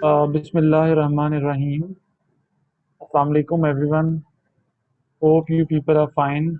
Bismillahirrahmanirrahim. Assalamu alaikum everyone. Hope you people are fine.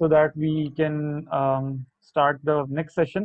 so that we can start the next session.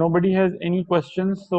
nobody has any questions, so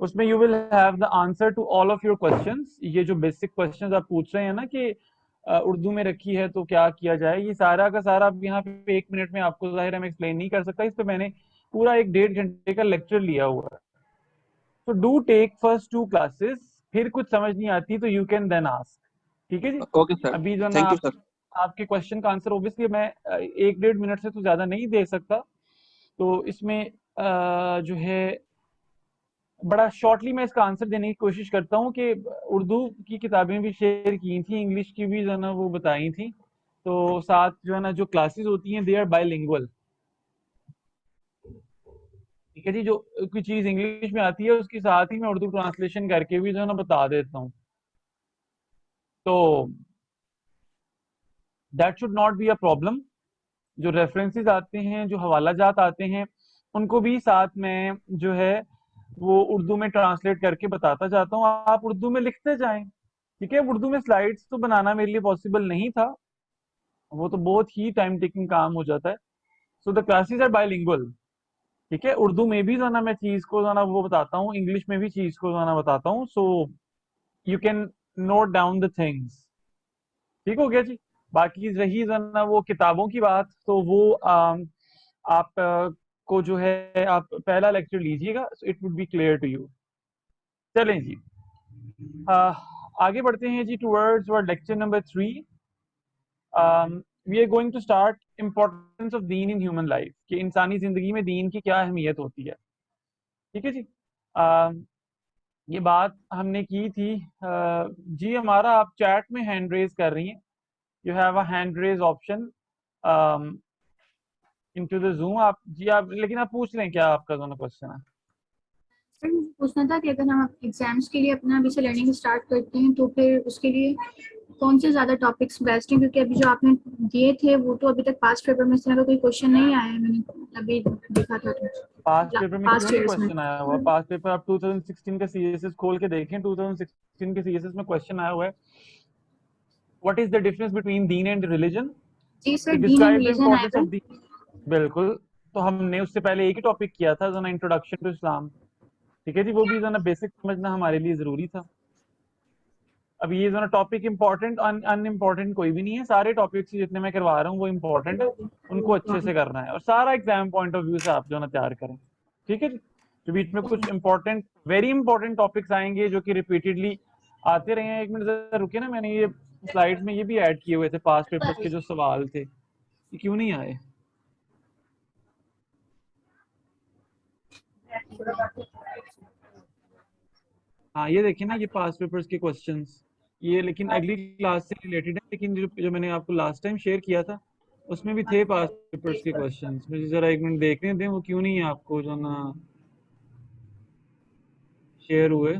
اس میں you will have the answer to all of your questions. یہ جو basic questions آپ پوچھ رہے ہیں نا کہ اردو میں رکھی ہے تو کیا کیا جائے, یہ سارا کا سارا یہاں پہ 1 منٹ میں آپ کو ظاہر ہے میں ایکسپلین نہیں کر سکتا, اس پہ میں نے پورا 1.5 گھنٹے کا لیکچر لیا ہوا ہے. تو ڈو ٹیک فرسٹ 2 کلاسز, پھر کچھ سمجھ نہیں آتی تو یو کین دین آسک. ٹھیک ہے جی. اوکے سر, ابھی جو نا تھینک یو سر. آپ کے کوشچن کا آنسر اوبیسلی میں 1.5 منٹ سے تو زیادہ نہیں دے سکتا, تو اس میں جو ہے بڑا شارٹلی میں اس کا آنسر دینے کی کوشش کرتا ہوں کہ اردو کی کتابیں بھی شیئر کی تھیں, انگلش کی بھی جو ہے نا وہ بتائی تھیں, تو ساتھ جو ہے نا جو کلاسز ہوتی ہیں دے آر بائی لنگول. ٹھیک ہے جی. جو کوئی چیز انگلش میں آتی ہے اس کے ساتھ ہی میں اردو ٹرانسلیشن کر کے بھی جو ہے نا بتا دیتا ہوں. تو that should not be a problem. جو ریفرنسز آتے ہیں, جو حوالہ جات آتے ہیں, ان کو بھی ساتھ میں جو ہے وہ اردو میں ٹرانسلیٹ کر کے بتاتا جاتا ہوں, آپ اردو میں لکھتے جائیں. ٹھیک ہے. اردو میں سلائیڈز تو بنانا میرے لیے پاسبل نہیں تھا, وہ تو بہت ہی ٹائم ٹیکنگ کام ہو جاتا ہے. So the classes are bilingual. ٹھیک ہے. اردو میں بھی جو ہے نا میں چیز کو جو ہے نا وہ بتاتا ہوں, انگلش میں بھی چیز کو جو ہے نا بتاتا ہوں. So you can not down the things. ٹھیک ہو گیا جی. باقی رہی جو ہے نا وہ کتابوں کی بات, تو وہ آپ کو جو ہے آپ پہلا لیکچر لیجیے گا, it would be clear to you. چلیں جی آگے بڑھتے ہیں جی towards lecture number 3. We are going to start importance of دین ان ہیومن لائف, کہ انسانی زندگی میں دین کی کیا اہمیت ہوتی ہے. ٹھیک ہے جی. یہ بات ہم نے کی تھی. جی ہمارا آپ چیٹ میں ہینڈ ریز کر رہی ہیں. You have a hand raise option into the zoom. آپ جی آپ لیکن آپ پوچھ لیں کیا آپ کا دونوں کوشچن ہے. سر پوچھنا تھا کہ اگر ہم ایگزامس کے لیے اپنا ابھی سے لرننگ اسٹارٹ کرتے ہیں تو پھر اس کے لیے کون سے زیادہ ٹاپکس بیسٹ ہیں, کیونکہ ابھی جو آپ نے دیے تھے وہ تو ابھی تک پاسٹ پیپر میں اس طرح کا کوئی کوشچن نہیں آیا ہے, میں نے ابھی دیکھا تھا. پاسٹ پیپر میں کیوں نہیں کوشچن آیا ہوا؟ پاسٹ پیپر آپ 2016 کا سی ایس ایس کھول کے دیکھیں. 2016 کے سی ایس ایس میں کوشچن آیا ہوا ہے, what is the difference between دین اینڈ ریلیجن. جی سر, دین اینڈ ریلیجن آئے گا. بالکل. تو ہم نے اس سے پہلے ایک ہی ٹاپک کیا تھا, جو نا انٹروڈکشن ٹو اسلام. ٹھیک ہے جی. وہ بھی جو نا بیسک سمجھنا ہمارے لیے ضروری تھا. اب یہ جو نا ٹاپک امپورٹنٹ ان امپورٹنٹ کوئی بھی نہیں ہے, سارے ٹاپکس جتنے میں کروا رہا ہوں وہ امپورٹنٹ ہے, ان کو اچھے سے کرنا ہے, اور سارا ایگزام پوائنٹ آف ویو سے آپ جو نا تیار کریں. ٹھیک ہے جی. تو بیچ میں کچھ امپورٹنٹ ویری امپورٹنٹ ٹاپکس آئیں گے جو کہ ریپیٹڈلی آتے رہے ہیں. 1 منٹ ذرا رکے نا, میں نے یہ سلائڈ میں یہ بھی ایڈ کیے ہوئے تھے پاسٹ پیپرز کے جو سوال تھے, یہ کیوں نہیں آئے؟ ہاں یہ دیکھیں نا, یہ پاسٹ پیپرز کے کوسچنز, یہ لیکن اگلی کلاس سے ریلیٹڈ ہے, لیکن جو میں نے آپ کو لاسٹ ٹائم شیئر کیا تھا اس میں بھی تھے پاسٹ پیپرز کے کوسچنز. مجھے ذرا 1 منٹ دیکھنے دیں وہ کیوں نہیں آپ کو جو نا شیئر ہوئے.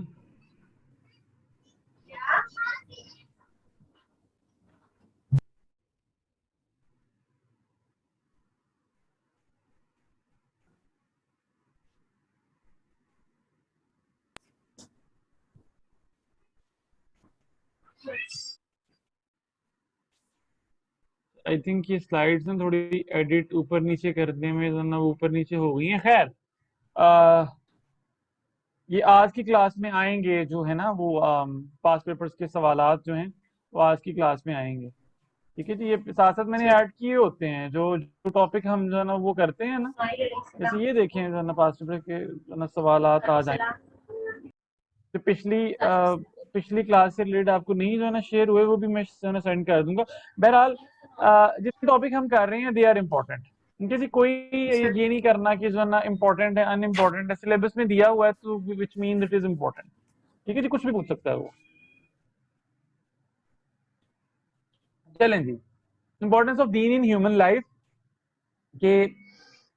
آئی تھنک یہ سلائڈز نا تھوڑی ایڈٹ اوپر نیچے کرنے میں نا اوپر نیچے ہو گئی ہیں. خیر یہ آج کی کلاس میں آئیں گے جو ہے نا وہ پاسٹ پیپرز کے سوالات جو ہیں وہ آج کی کلاس میں آئیں گے. ٹھیک ہے جی. یہ ساتھ ساتھ میں نے ایڈ کیے ہوتے ہیں جو ٹاپک ہم جو ہے نا وہ کرتے ہیں نا, جیسے یہ دیکھیں جو ہے نا پاسٹ پیپر کے جو نا سوالات آ جائیں. تو پچھلی کلاس سے ریلیٹڈ آپ کو نہیں جو ہے نا شیئر ہوئے وہ بھی میں جو ہے نا سینڈ کر دوں گا. بہرحال جتنے ٹاپک ہم کر رہے ہیں دے آر امپورٹنٹ. ٹھیک ہے جی. کوئی یہ نہیں کرنا کہ جو ہے نا امپورٹنٹ ہے ان امپورٹنٹ ہے, سلیبس میں دیا ہوا ہے تو وچ مین اٹ از امپورٹنٹ. ٹھیک ہے جی. کچھ بھی پوچھ سکتا ہے وہ. چلیں جی. امپورٹینس آف دین ان ہیومن لائف, کہ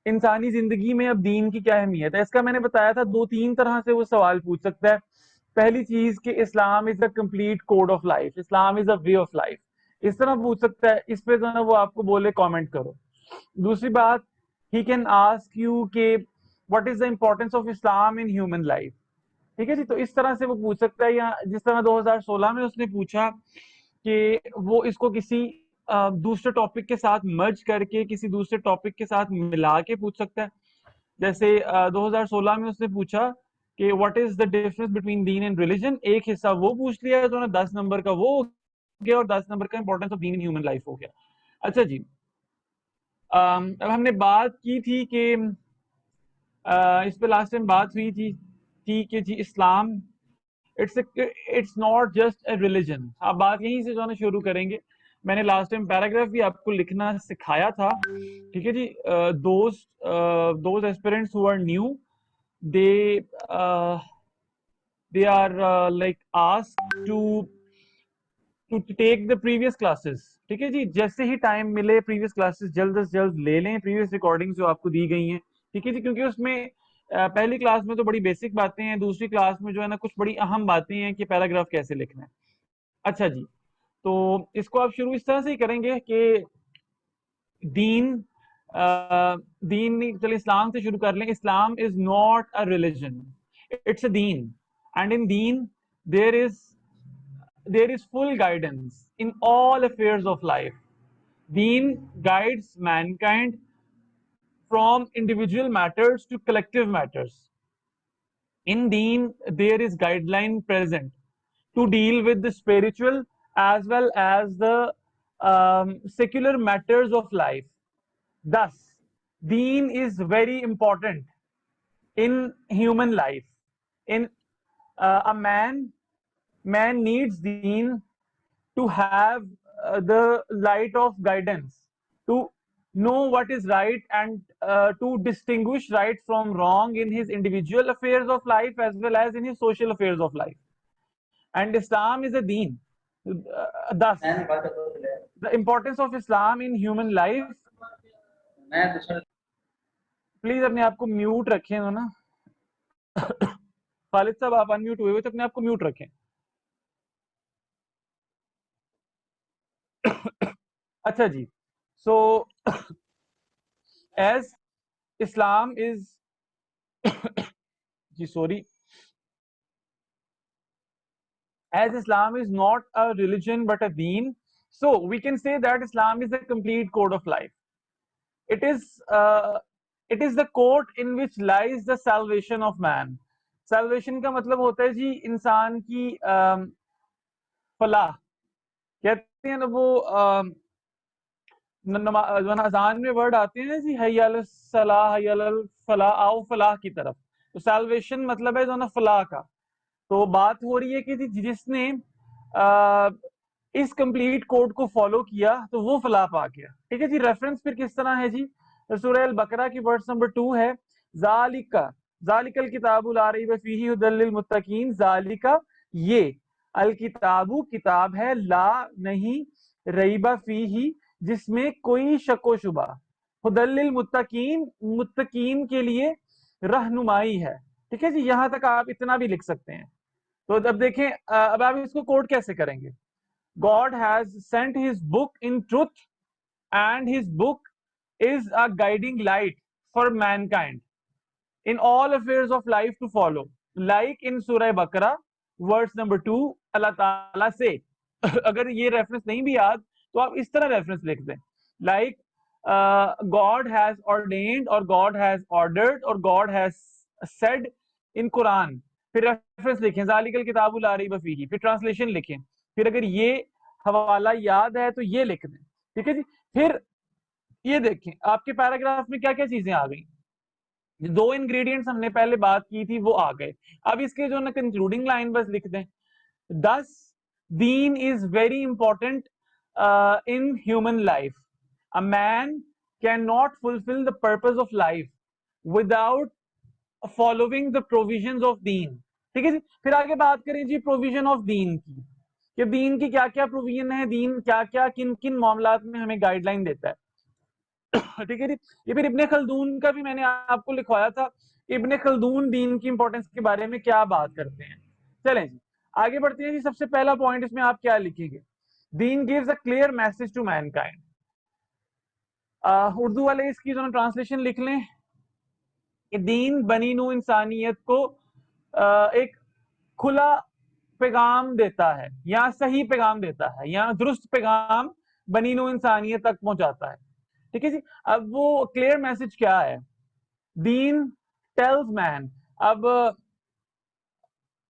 انسانی زندگی میں اب دین کی کیا اہمیت ہے. اس کا میں نے بتایا تھا 2-3 طرح سے وہ سوال پوچھ سکتا ہے. پہلی چیز کہ Islam is a complete code of life, Islam is a way of life, اس طرح پوچھ سکتا ہے. اس پہ جو ہے نا وہ آپ کو بولے کامنٹ کرو. دوسری بات, ہی کین آسک یو کہ what is the importance of Islam in human life. ٹھیک ہے جی. تو اس طرح سے وہ پوچھ سکتا ہے, یا جس طرح 2016 میں اس نے پوچھا کہ وہ اس کو کسی دوسرے ٹاپک کے ساتھ مرج کر کے کسی دوسرے ٹاپک کے ساتھ ملا کے پوچھ سکتا ہے. جیسے 2016 میں اس نے پوچھا کہ what is the difference between deen and religion, ایک حصہ وہ پوچھ لیا تو 10 نمبر کا وہ ہو گیا اور 10 نمبر کا امپورٹینس آف دین ان ہیومن لائف ہو گیا. اچھا جی اب ہم نے بات کی تھی کہ اس پہ لاسٹ ٹائم بات ہوئی تھی کہ جی اسلام it's not just a religion. آپ بات یہیں سے جو ہے نا شروع کریں گے. میں نے لاسٹ ٹائم پیراگراف بھی آپ کو لکھنا سکھایا تھا, ٹھیک ہے جی. those aspirants who are new, they are like asked to take the previous classes, ٹھیک ہے جی. جیسے ہی ٹائم ملے پریویس کلاسز جلد از جلد لے لیں, پریویس ریکارڈنگ جو آپ کو دی گئی ہیں, ٹھیک ہے جی. کیونکہ اس میں پہلی کلاس میں تو بڑی بیسک باتیں ہیں, دوسری کلاس میں جو ہے نا کچھ بڑی اہم باتیں ہیں کہ پیراگراف کیسے لکھنا ہے. اچھا جی, تو اس کو آپ شروع اس طرح سے ہی کریں گے کہ دین چلے اسلام سے شروع کر لیں. Islam is not a religion, it's a دین, اینڈ ان دین there is full guidance in all affairs of life. Deen guides mankind from individual matters to collective matters. In Deen there is guideline present to deal with the spiritual as well as the secular matters of life. Thus Deen is very important in human life. In a man needs deen to have the light of guidance, to know what is right and to distinguish right from wrong in his individual affairs of life as well as in his social affairs of life. And Islam is a deen. Thus, the importance of Islam in human life. Please اپنے آپ کو mute رکھیں نا. خالد صاحب آپ unmute ہوئے تو اپنے آپ کو میوٹ رکھیں. اچھا جی, سو ایز اسلام از جی sorry as Islam is not a religion but a deen, so we can say that Islam is a complete code of life. It is the code in which lies the salvation of man. Salvation کا مطلب ہوتا ہے جی انسان کی فلاح. کہتے ہیں نا وہ اذان میں ورڈ آتے ہیں جی حی علی الصلاح حی علی الفلاح, آؤ فلاح کی طرف. تو سیلویشن مطلب ہے جو نا فلاح کا. تو بات ہو رہی ہے کہ جس نے اس کمپلیٹ کوڈ کو فالو کیا تو وہ فلاح پا گیا, ٹھیک ہے جی. ریفرنس پھر کس طرح ہے جی, سورہ البقرہ کی ورس نمبر 2 ہے, ذالک الکتاب لا ریب فیہ ھدی للمتقین. ذالک یہ, الکتابو کتاب ہے, لا نہیں, ریب فیہ جس میں کوئی شک و شبہ, ھدی للمتقین متقین کے لیے رہنمائی ہے, ٹھیک ہے جی. یہاں تک آپ اتنا بھی لکھ سکتے ہیں. تو اب دیکھیں اب آپ اس کو کوڈ کیسے کریں گے. God has sent his book in truth and his book is a guiding light for mankind in all affairs of life to follow. Like in Surah Baqarah verse number 2, اللہ تعالیٰ سے اگر یہ ریفرنس نہیں بھی یاد تو آپ اس طرح ریفرنس لکھ دیں, like God has ordained or God has ordered or God has said in Quran. پھر ریفرنس لکھیں ذالک الکتاب لا ریب فیہ, پھر ٹرانسلیشن لکھیں, پھر اگر یہ حوالہ یاد ہے تو یہ لکھ دیں, ٹھیک ہے جی. پھر یہ دیکھیں آپ کے پیراگراف میں کیا کیا چیزیں آ گئیں. 2 انگریڈینٹس ہم نے پہلے بات کی تھی وہ آ گئے. اب اس کے جو نا کنکلوڈنگ لائن بس لکھ دیں. Thus deen is very important in human life. A man cannot fulfill the purpose of life without following the provisions of deen, ٹھیک ہے جی. پھر آگے بات کریں جی پروویژن آف دین کی, کہ دین کی کیا کیا پروویژن ہے, دین کیا کیا کن کن معاملات میں ہمیں گائیڈ لائن دیتا ہے, ٹھیک ہے جی. یہ پھر ابن خلدون کا بھی میں نے آپ کو لکھوایا تھا, ابن خلدون دین کی امپورٹنس کے بارے میں کیا بات کرتے ہیں. چلیں جی آگے بڑھتے ہیں جی. سب سے پہلا پوائنٹ اس میں آپ کیا لکھیں گے, دین gives a clear message to mankind. Urdu والے اس کی جو ٹرانسلیشن لکھ لیں کہ دین بنی نو انسانیت کو ایک کھلا پیغام دیتا ہے, یا صحیح پیغام دیتا ہے, یا درست پیغام بنی نو انسانیت تک پہنچاتا ہے, ٹھیک ہے جی. اب وہ کلیئر میسج کیا ہے, دین ٹیلز مین. اب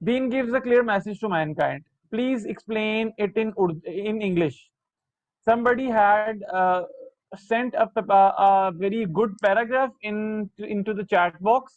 Dean gives a clear message to mankind. Please explain it in English. Somebody had sent a very good paragraph into the chat box.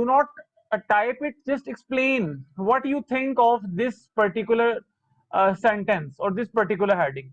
Do not type it. Just explain what you think of this particular sentence or this particular heading.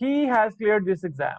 he has cleared this exam.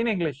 in English.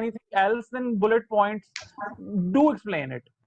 anything else than bullet points, do explain it.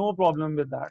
no problem with that.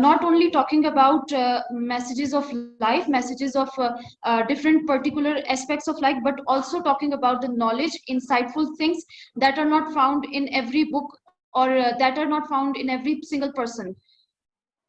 not only talking about messages of life, messages of different particular aspects of life, but also talking about the knowledge, insightful things that are not found in every book or that are not found in every single person.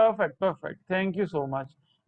perfect, perfect, thank you so much.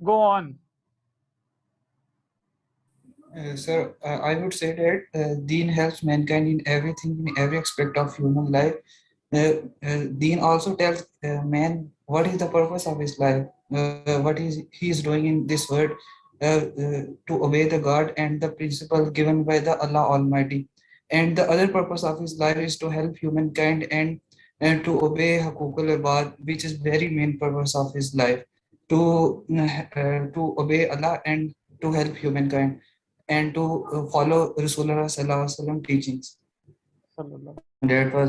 go on. Sir, I would say that Deen helps mankind in everything, in every aspect of human life. Deen also tells man what is the purpose of his life, what he is doing in this world, to obey the God and the principle given by the Allah Almighty. And the other purpose of his life is to help humankind and to obey Haqooqul Ibad, which is very main purpose of his life, to obey Allah and to help humankind, and to follow Rasulullah sallallahu alaihi wasallam teachings. That was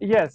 yes.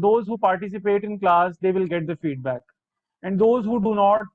those who participate in class they will get the feedback, and those who do not,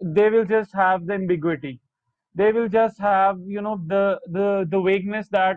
they will just have the ambiguity, they will just have the vagueness that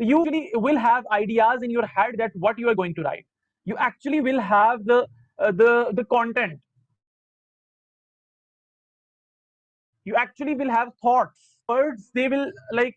you will have ideas in your head that what you are going to write. You actually will have the content. You actually will have thoughts. Words, they will like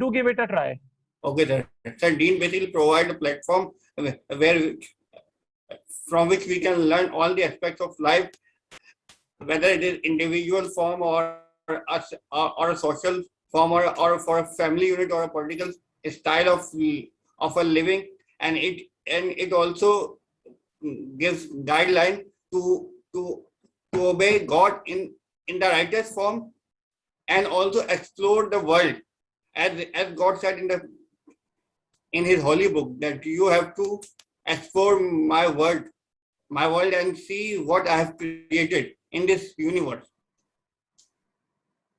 do give it a try. Okay sir. Sir, Dean basically provide a platform where from which we can learn all the aspects of life, whether it is individual form or a social form or for a family unit or a political style of a living, and it also gives guideline to obey God in the righteous form, and also explore the world, as God said in his holy book, that you have to explore my world and see what I have created in this universe.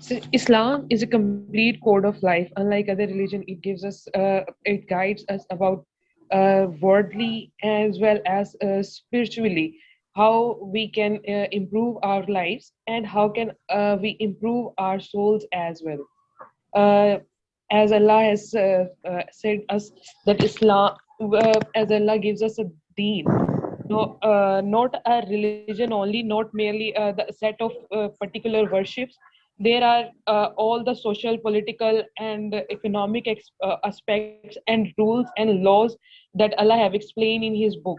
So Islam is a complete code of life. Unlike other religion, it gives us, it guides us about worldly as well as spiritually, how we can improve our lives and how can we improve our souls as well. As Allah has said us that Islam, as Allah gives us a deen, no, not a religion only, not merely the set of particular worships. There are all the social, political, and economic aspects and rules and laws that Allah have explained in His book.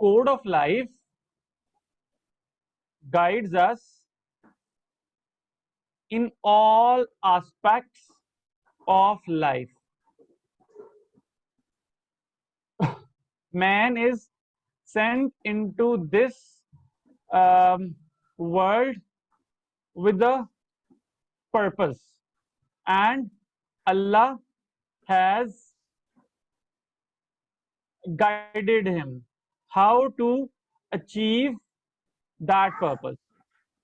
code of life guides us in all aspects of life. Man is sent into this world with a purpose, and Allah has guided him how to achieve that purpose.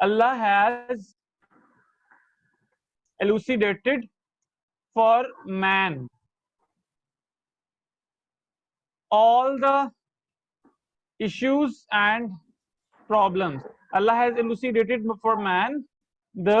Allah has elucidated for man all the issues and problems. Allah has elucidated for man the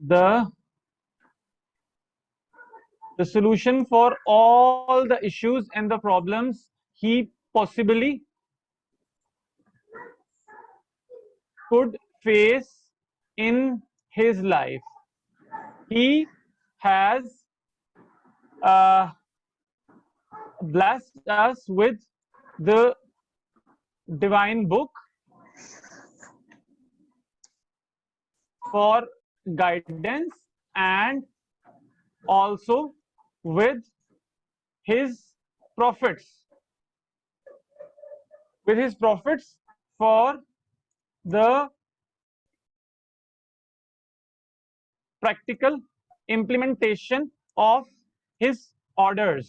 the solution for all the issues and the problems he possibly could face in his life. He has blessed us with the divine book for guidance and also with his prophets for the practical implementation of his orders.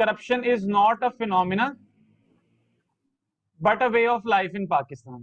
corruption is not a phenomena but a way of life in Pakistan.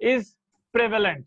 is prevalent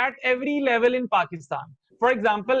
at every level in Pakistan. For example,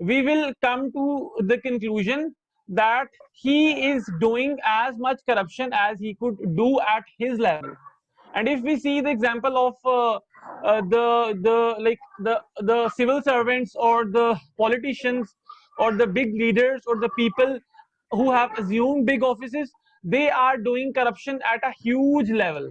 we will come to the conclusion that he is doing as much corruption as he could do at his level. And if we see the example of the civil servants or the politicians or the big leaders or the people who have assumed big offices, they are doing corruption at a huge level.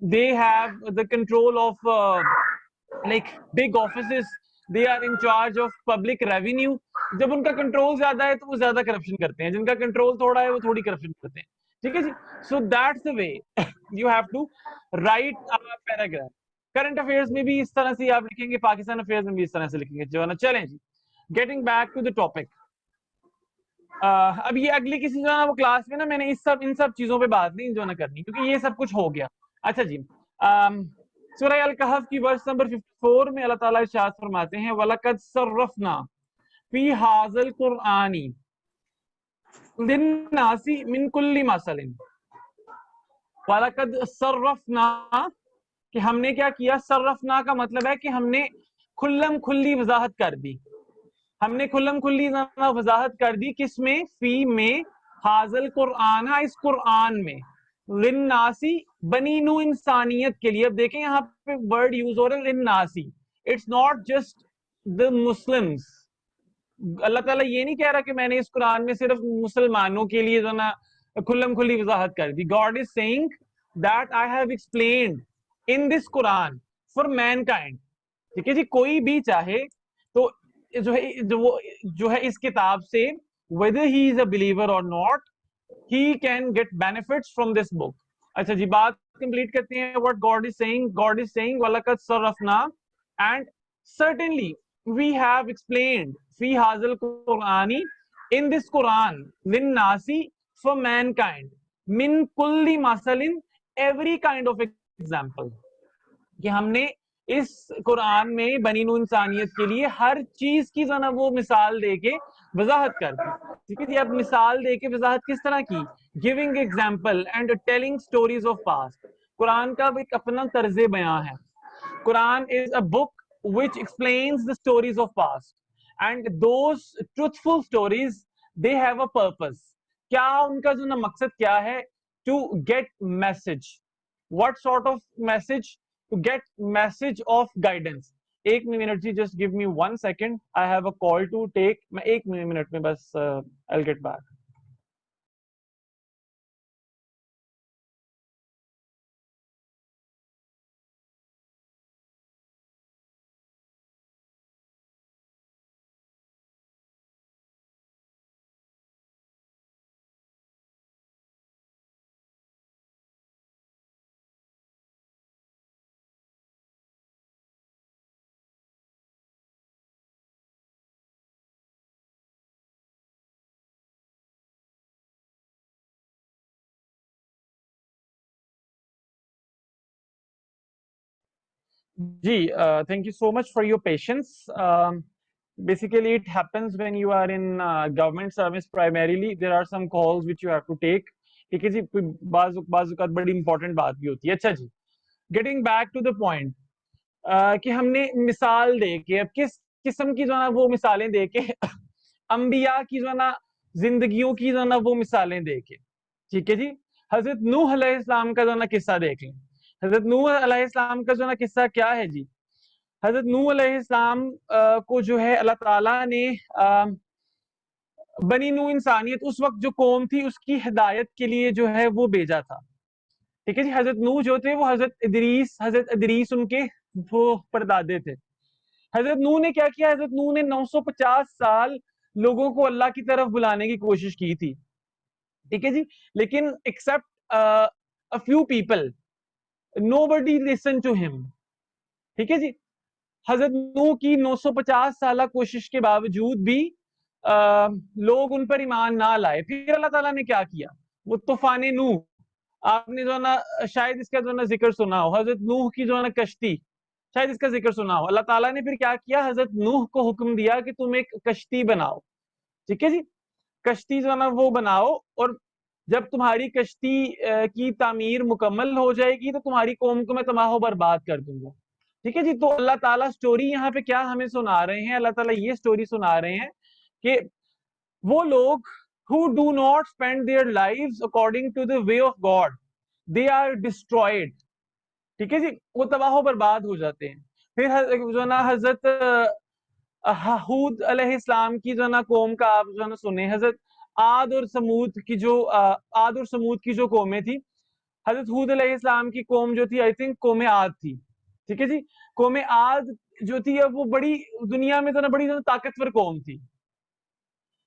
They have the control of like big offices. they are in charge of public revenue. جب ان کا control زیادہ ہے تو وہ زیادہ corruption کرتے ہیں, جن کا کنٹرول تھوڑا ہے وہ تھوڑی کرپشن کرتے ہیں. ٹھیک ہے جی. So that's the way you have to write a paragraph. Current affairs میں بھی اس طرح سے آپ لکھیں گے, پاکستان افیئرس میں بھی اس طرح سے لکھیں گے. جو ہے نا, چلیں جی, getting back to the topic. اب یہ اگلی کسی جو ہے نا وہ کلاس میں نا میں نے ان سب چیزوں پہ بات نہیں جو ہے نا کرنی, کیونکہ یہ سب کچھ ہو گیا. اچھا جی, سورہ الکہف کی ورس نمبر 54 میں اللہ تعالیٰ ارشاد فرماتے ہیں وَلَقَدْ صَرَّفْنَا فِي هَذَا الْقُرْآنِ لِلنَّاسِ مِنْ كُلِّ مَثَلٍ. وَلَقَدْ صَرَّفْنَا کہ ہم نے کیا کیا, صرفنا کا مطلب ہے کہ ہم نے کھلم کھلی وضاحت کر دی. ہم نے کھلم کھلی وضاحت کر دی کس میں, فی میں, حاضل قرآن, اس قرآن میں, للناسی بنی نو انسانیت کے لیے. اب دیکھیں یہاں پہ ورڈ یوز ہو رہا ہے للناسی, it's not just the Muslims. اللہ تعالیٰ یہ نہیں کہہ رہا کہ میں نے اس قرآن میں صرف مسلمانوں کے لیے جو نا کھلم کھلی وضاحت کر دی. God is saying that I have explained in this Quran for mankind. ٹھیک ہے جی, کوئی بھی چاہے تو جو ہے اس کتاب سے, whether he is a believer or not, he can get benefits from this book. اچھا جی, بات کمپلیٹ کرتے ہیں. what God is saying وَلَقَدْ صَرَّفْنَا, and certainly we have explained فِي هَذَا الْقُرْآنِ, in this Quran, لِلنَّاسِ, for mankind, مِنْ كُلِّ مَثَلٍ, every kind of example. کہ ہم نے اس قرآن میں بنی نو انسانیت کے لیے ہر چیز کی جو نا وہ مثال دے کے وضاحت کر دی. ٹھیک ہے جی, اب مثال دے کے وضاحت کس طرح کی, giving example and telling stories of past. قرآن کا ایک اپنا طرز بیان ہے. قرآن از اے بک which explains the stories of past, and those truthful stories, they have a purpose. کیا ان کا جو نا مقصد کیا ہے, to get message. What sort of message? To get message of guidance. ایک minute G, just give me 1 second, I have a call to take. میں ایک منٹ میں بس I'll get back. Ji, thank you so much for your patience. Basically, it happens when you are in government service primarily. There are some calls which you have to take. ٹھیک ہے جی, بعض اوقات بڑی important بات بھی ہوتی ہے. اچھا جی, getting back to the point, کہ ہم نے مثال دے کے, اب کس قسم کی جو نا وہ مثالیں دے کے, انبیاء کی جو نا زندگیوں کی جو نا وہ مثالیں دے کے. ٹھیک ہے جی, حضرت نوح علیہ السلام کا جو نا قصہ دیکھ لیں. حضرت نوح علیہ السلام کا جو نا قصہ کیا ہے جی, حضرت نوح علیہ السلام کو جو ہے اللہ تعالیٰ نے بنی نوح انسانیت, اس وقت جو قوم تھی اس کی ہدایت کے لیے جو ہے وہ بھیجا تھا. ٹھیک ہے جی, حضرت نوح جو تھے وہ حضرت ادریس ان کے وہ پردادے تھے. حضرت نوح نے کیا کیا, حضرت نوح نے 950 سال لوگوں کو اللہ کی طرف بلانے کی کوشش کی تھی. ٹھیک ہے جی, لیکن accept a few people, nobody listened to him. ٹھیک ہے جی, حضرت نوح کی 950 سالہ کوشش کے باوجود بھی لوگ ان پر ایمان نہ لائے. پھر اللہ تعالیٰ نے کیا کیا, وہ طوفان نوح, آپ نے جو ہے نا شاید اس کا جو ہے نا ذکر سنا ہو, حضرت نوح کی جو ہے نا کشتی, شاید اس کا ذکر سنا ہو. اللہ تعالیٰ نے پھر کیا کیا, حضرت نوح کو حکم دیا کہ تم ایک کشتی بناؤ. ٹھیک ہے جی, کشتی جو ہے نا وہ بناؤ, اور جب تمہاری کشتی کی تعمیر مکمل ہو جائے گی تو تمہاری قوم کو میں تباہ و برباد کر دوں گا. ٹھیک ہے جی, تو اللہ تعالیٰ سٹوری یہاں پہ کیا ہمیں سنا رہے ہیں, اللہ تعالیٰ یہ سٹوری سنا رہے ہیں کہ وہ لوگ who do not spend their lives according to the way of God, they are destroyed. ٹھیک ہے جی, وہ تباہ و برباد ہو جاتے ہیں. پھر جو ہے نا حضرت ہود علیہ السلام کی جو ہے نا قوم کا آپ جو ہے نا سنیں. حضرت عاد اور سمود کی جو قومیں تھی, حضرت ہود علیہ السلام کی قوم جو تھی, آئی تھنک قوم عاد تھی. ٹھیک ہے جی. قوم عاد جو تھی وہ بڑی دنیا میں تو نا بڑی طاقتور قوم تھی,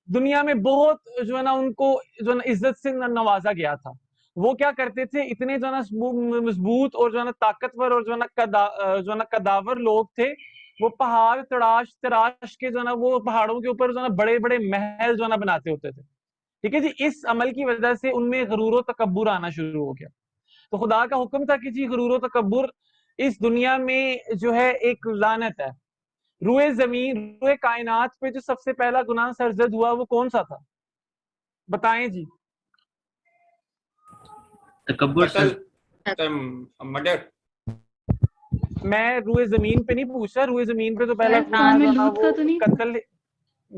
دنیا میں بہت جو ہے نا ان کو جو ہے نا عزت سے نوازا گیا تھا. وہ کیا کرتے تھے, اتنے جو ہے نا مضبوط اور جو ہے نا طاقتور اور جو ہے نا قداور لوگ تھے, وہ پہاڑ تراش کے جو ہے نا وہ پہاڑوں کے اوپر جو ہے نا بڑے بڑے محل جو ہے نا بناتے ہوتے تھے. ٹھیک ہے جی. اس عمل کی وجہ سے ان میں غرور و تکبر آنا شروع ہو گیا. تو خدا کا حکم تھا کہ جی غرور و تکبر اس دنیا میں جو ہے ایک لعنت ہے. روئے زمین, روئے کائنات پہ جو سب سے پہلا گناہ سرزد ہوا وہ کون سا تھا, بتائیں جی. تکبر سر. مدر. میں روئے زمین پہ نہیں پوچھ رہا, روئے زمین پہ تو پہلا شاید گناہ قوم جو ہے نا لوط وہ کا تو نہیں؟ قتل,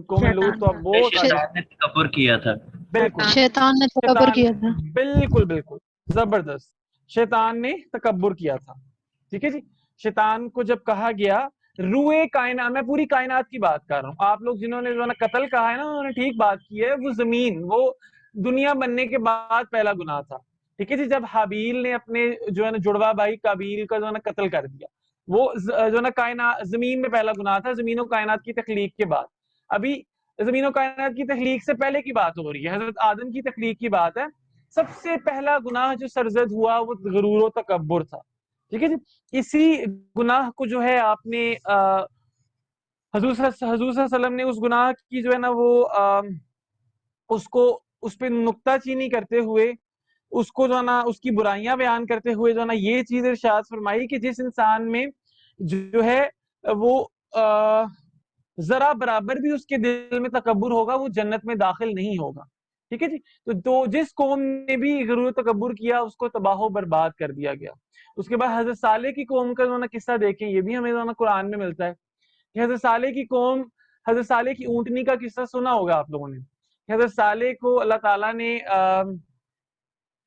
قوم لوط تو اب وہ شیطان نے تکبر کیا تھا. بالکل شیطان نے تکبر کیا تھا. بالکل بالکل زبردست, شیطان نے تکبر کیا تھا. ٹھیک ہے جی. شیطان کو جب کہا گیا روئے کائنات, میں پوری کائنات کی بات کر رہا ہوں, آپ لوگ جنہوں نے جو ہے نا قتل کہا ہے نا انہوں نے ٹھیک بات کی ہے, وہ زمین, وہ دنیا بننے کے بعد پہلا گناہ تھا. ٹھیک ہے جی. جب حابیل نے اپنے جو ہے نا جڑوا بھائی قابیل کا جو ہے نا قتل کر دیا, وہ جو ہے نا کائنات زمین میں پہلا گناہ تھا, زمین و کائنات کی تخلیق کے بعد. ابھی زمین و کائنات کی تخلیق سے پہلے کی بات ہو رہی ہے, حضرت آدم کی تخلیق کی بات ہے. سب سے پہلا گناہ جو سرزد ہوا وہ غرور و تکبر تھا. ٹھیک ہے جی. اسی گناہ کو جو ہے آپ نے حضور صلی اللہ علیہ وسلم نے اس گناہ کی جو ہے نا وہ اس پہ نکتہ چینی کرتے ہوئے, اس کو جو ہے نا اس کی برائیاں بیان کرتے ہوئے جو ہے نا یہ چیز ارشاد فرمائی کہ جس انسان میں جو ہے وہ ذرا برابر بھی اس کے دل میں تکبر ہوگا وہ جنت میں داخل نہیں ہوگا. ٹھیک ہے جی. تو جس قوم نے بھی غرور و تکبر کیا اس کو تباہ و برباد کر دیا گیا. اس کے بعد حضرت صالح کی قوم کا جو ہے نا قصہ دیکھیں, یہ بھی ہمیں جو ہے نا قرآن میں ملتا ہے کہ حضرت صالح کی قوم, حضرت صالح کی اونٹنی کا قصہ سنا ہوگا آپ لوگوں نے. حضرت صالح کو اللہ تعالیٰ نے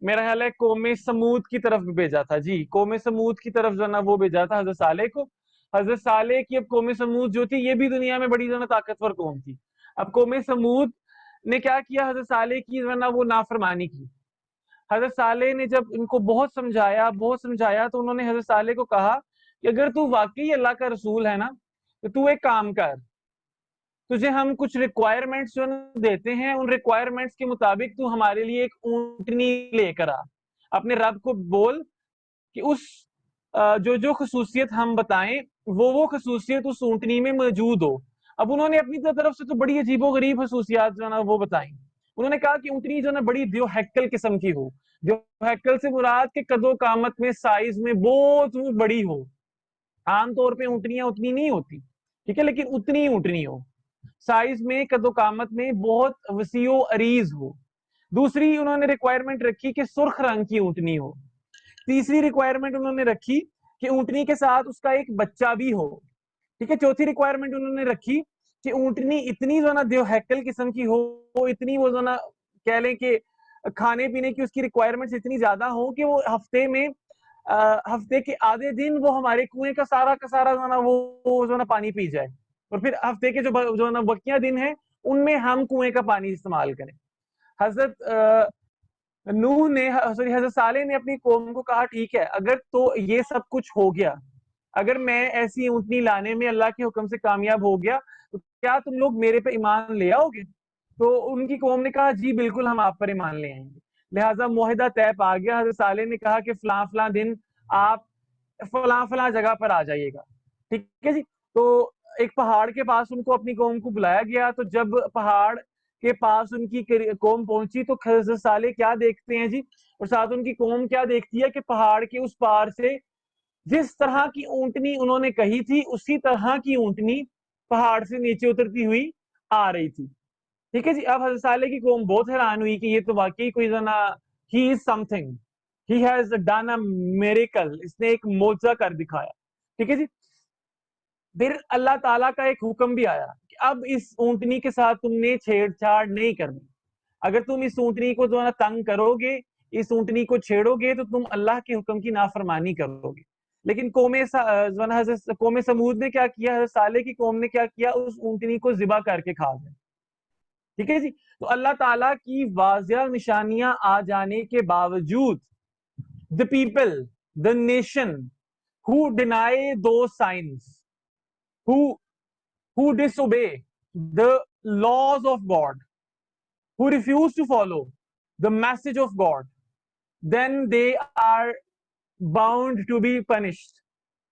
میرا خیال ہے قوم سمود کی طرف بھیجا تھا. جی, قوم سمود کی طرف جو ہے نا وہ بھیجا تھا حضرت صالح کو. حضرت صالح کی اب قوم سمود جو تھی یہ بھی دنیا میں بڑی جو ہے نا طاقتور قوم تھی. اب قوم سمود نے کیا کیا, حضرت صالح کی جو ہے نا وہ نافرمانی کی. حضرت صالح نے جب ان کو بہت سمجھایا تو انہوں نے حضرت صالح کو کہا کہ اگر تو واقعی اللہ کا رسول ہے نا تو تو ایک کام کر, تجھے ہم کچھ ریکوائرمنٹس جو دیتے ہیں, ان ریکوائرمنٹس کے مطابق تو ہمارے لیے ایک اونٹنی لے کر آ. اپنے رب کو بول کہ اس جو خصوصیت ہم بتائیں وہ خصوصیت اس اونٹنی میں موجود ہو. اب انہوں نے اپنی طرف سے تو بڑی عجیب و غریب خصوصیات جو ہے نا وہ بتائیں. انہوں نے کہا کہ اونٹنی جو ہے نا بڑی دیو ہیکل قسم کی ہو. دیو ہیکل سے مراد کے قد و قامت میں, سائز میں بہت بڑی ہو. عام طور پہ اونٹنیاں اتنی نہیں ہوتی, ٹھیک ہے, لیکن اتنی اونٹنی ہو, سائز میں قد و قامت میں بہت وسیع و عریض ہو. دوسری انہوں نے ریکوائرمنٹ رکھی کہ سرخ رنگ کی اونٹنی ہو. تیسری ریکوائرمنٹ انہوں نے رکھی کہ اونٹنی کے ساتھ اس کا ایک بچہ بھی ہو. ٹھیک ہے. چوتھی ریکوائرمنٹ انہوں نے رکھی کہ اونٹنی اتنی جو ہے نا دیو ہیکل قسم کی ہو, اتنی وہ جو ہے نا کہہ لیں کہ کھانے پینے کی اس کی ریکوائرمنٹس اتنی زیادہ ہو کہ وہ ہفتے کے آدھے دن وہ ہمارے کنویں کا سارا جو ہے نا وہ جو ہے نا پانی پی جائے, اور پھر ہفتے کے جو ہے نا بقیہ دن ہیں ان میں ہم کنویں کا پانی استعمال کریں. حضرت نوح نے حضرت صالح نے اپنی قوم کو کہا ٹھیک ہے, اگر تو یہ سب کچھ ہو گیا, اگر میں ایسی اونٹنی لانے میں اللہ کے حکم سے کامیاب ہو گیا تو کیا تم لوگ میرے پہ ایمان لے آؤ گے؟ تو ان کی قوم نے کہا جی بالکل ہم آپ پر ایمان لے آئیں گے. لہٰذا معاہدہ طے پا گیا. حضرت صالح نے کہا کہ فلاں دن آپ فلاں جگہ پر آ جائیے گا. ٹھیک ہے جی. تو ایک پہاڑ کے پاس ان کو اپنی قوم کو بلایا گیا. تو جب پہاڑ کے پاس ان کی قوم پہنچی تو حضرت صالح کیا دیکھتے ہیں جی, اور ساتھ ان کی قوم کیا دیکھتی ہے کہ پہاڑ کے اس پار سے جس طرح کی اونٹنی انہوں نے کہی تھی اسی طرح کی اونٹنی پہاڑ سے نیچے اترتی ہوئی آ رہی تھی. ٹھیک ہے جی. اب حضرت صالح کی قوم بہت حیران ہوئی کہ یہ تو واقعی کوئی he is something, he has done a miracle, اس نے ایک معجزہ کر دکھایا. ٹھیک ہے جی. پھر اللہ تعالیٰ کا ایک حکم بھی آیا کہ اب اس اونٹنی کے ساتھ تم نے چھیڑ چھاڑ نہیں کرنی. اگر تم اس اونٹنی کو جو ہے نا تنگ کرو گے, اس اونٹنی کو چھیڑو گے تو تم اللہ کے حکم کی نافرمانی کرو گے. لیکن قوم سمود نے کیا کیا, حضرت صالح کی قوم نے کیا کیا, اس اونٹنی کو ذبح کر کے کھا گئے. ٹھیک ہے جی. تو اللہ تعالیٰ کی واضح نشانیاں آ جانے کے باوجود the people, the nation, who deny those signs, who disobey the laws of God, who refuse to follow the message of God, then they are bound to be punished.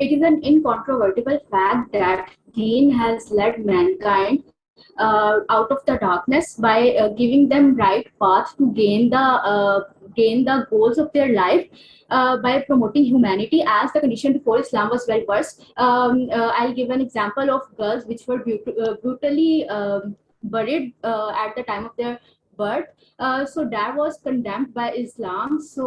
It is an incontrovertible fact that Deen has led mankind out of the darkness by giving them right path to gain the goals of their life by promoting humanity, as the condition before Islam was very worse. I'll give an example of girls which were brutally buried at the time of their birth. So that was condemned by Islam. So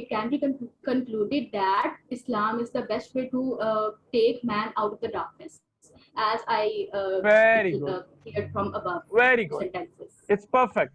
it can be concluded that Islam is the best way to take man out of the darkness, as I very good cleared from above. Very good sentences. It's perfect.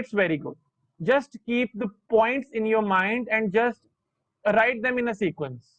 it's very good. Just keep the points in your mind and just write them in a sequence.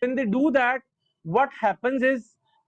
when they do that what happens is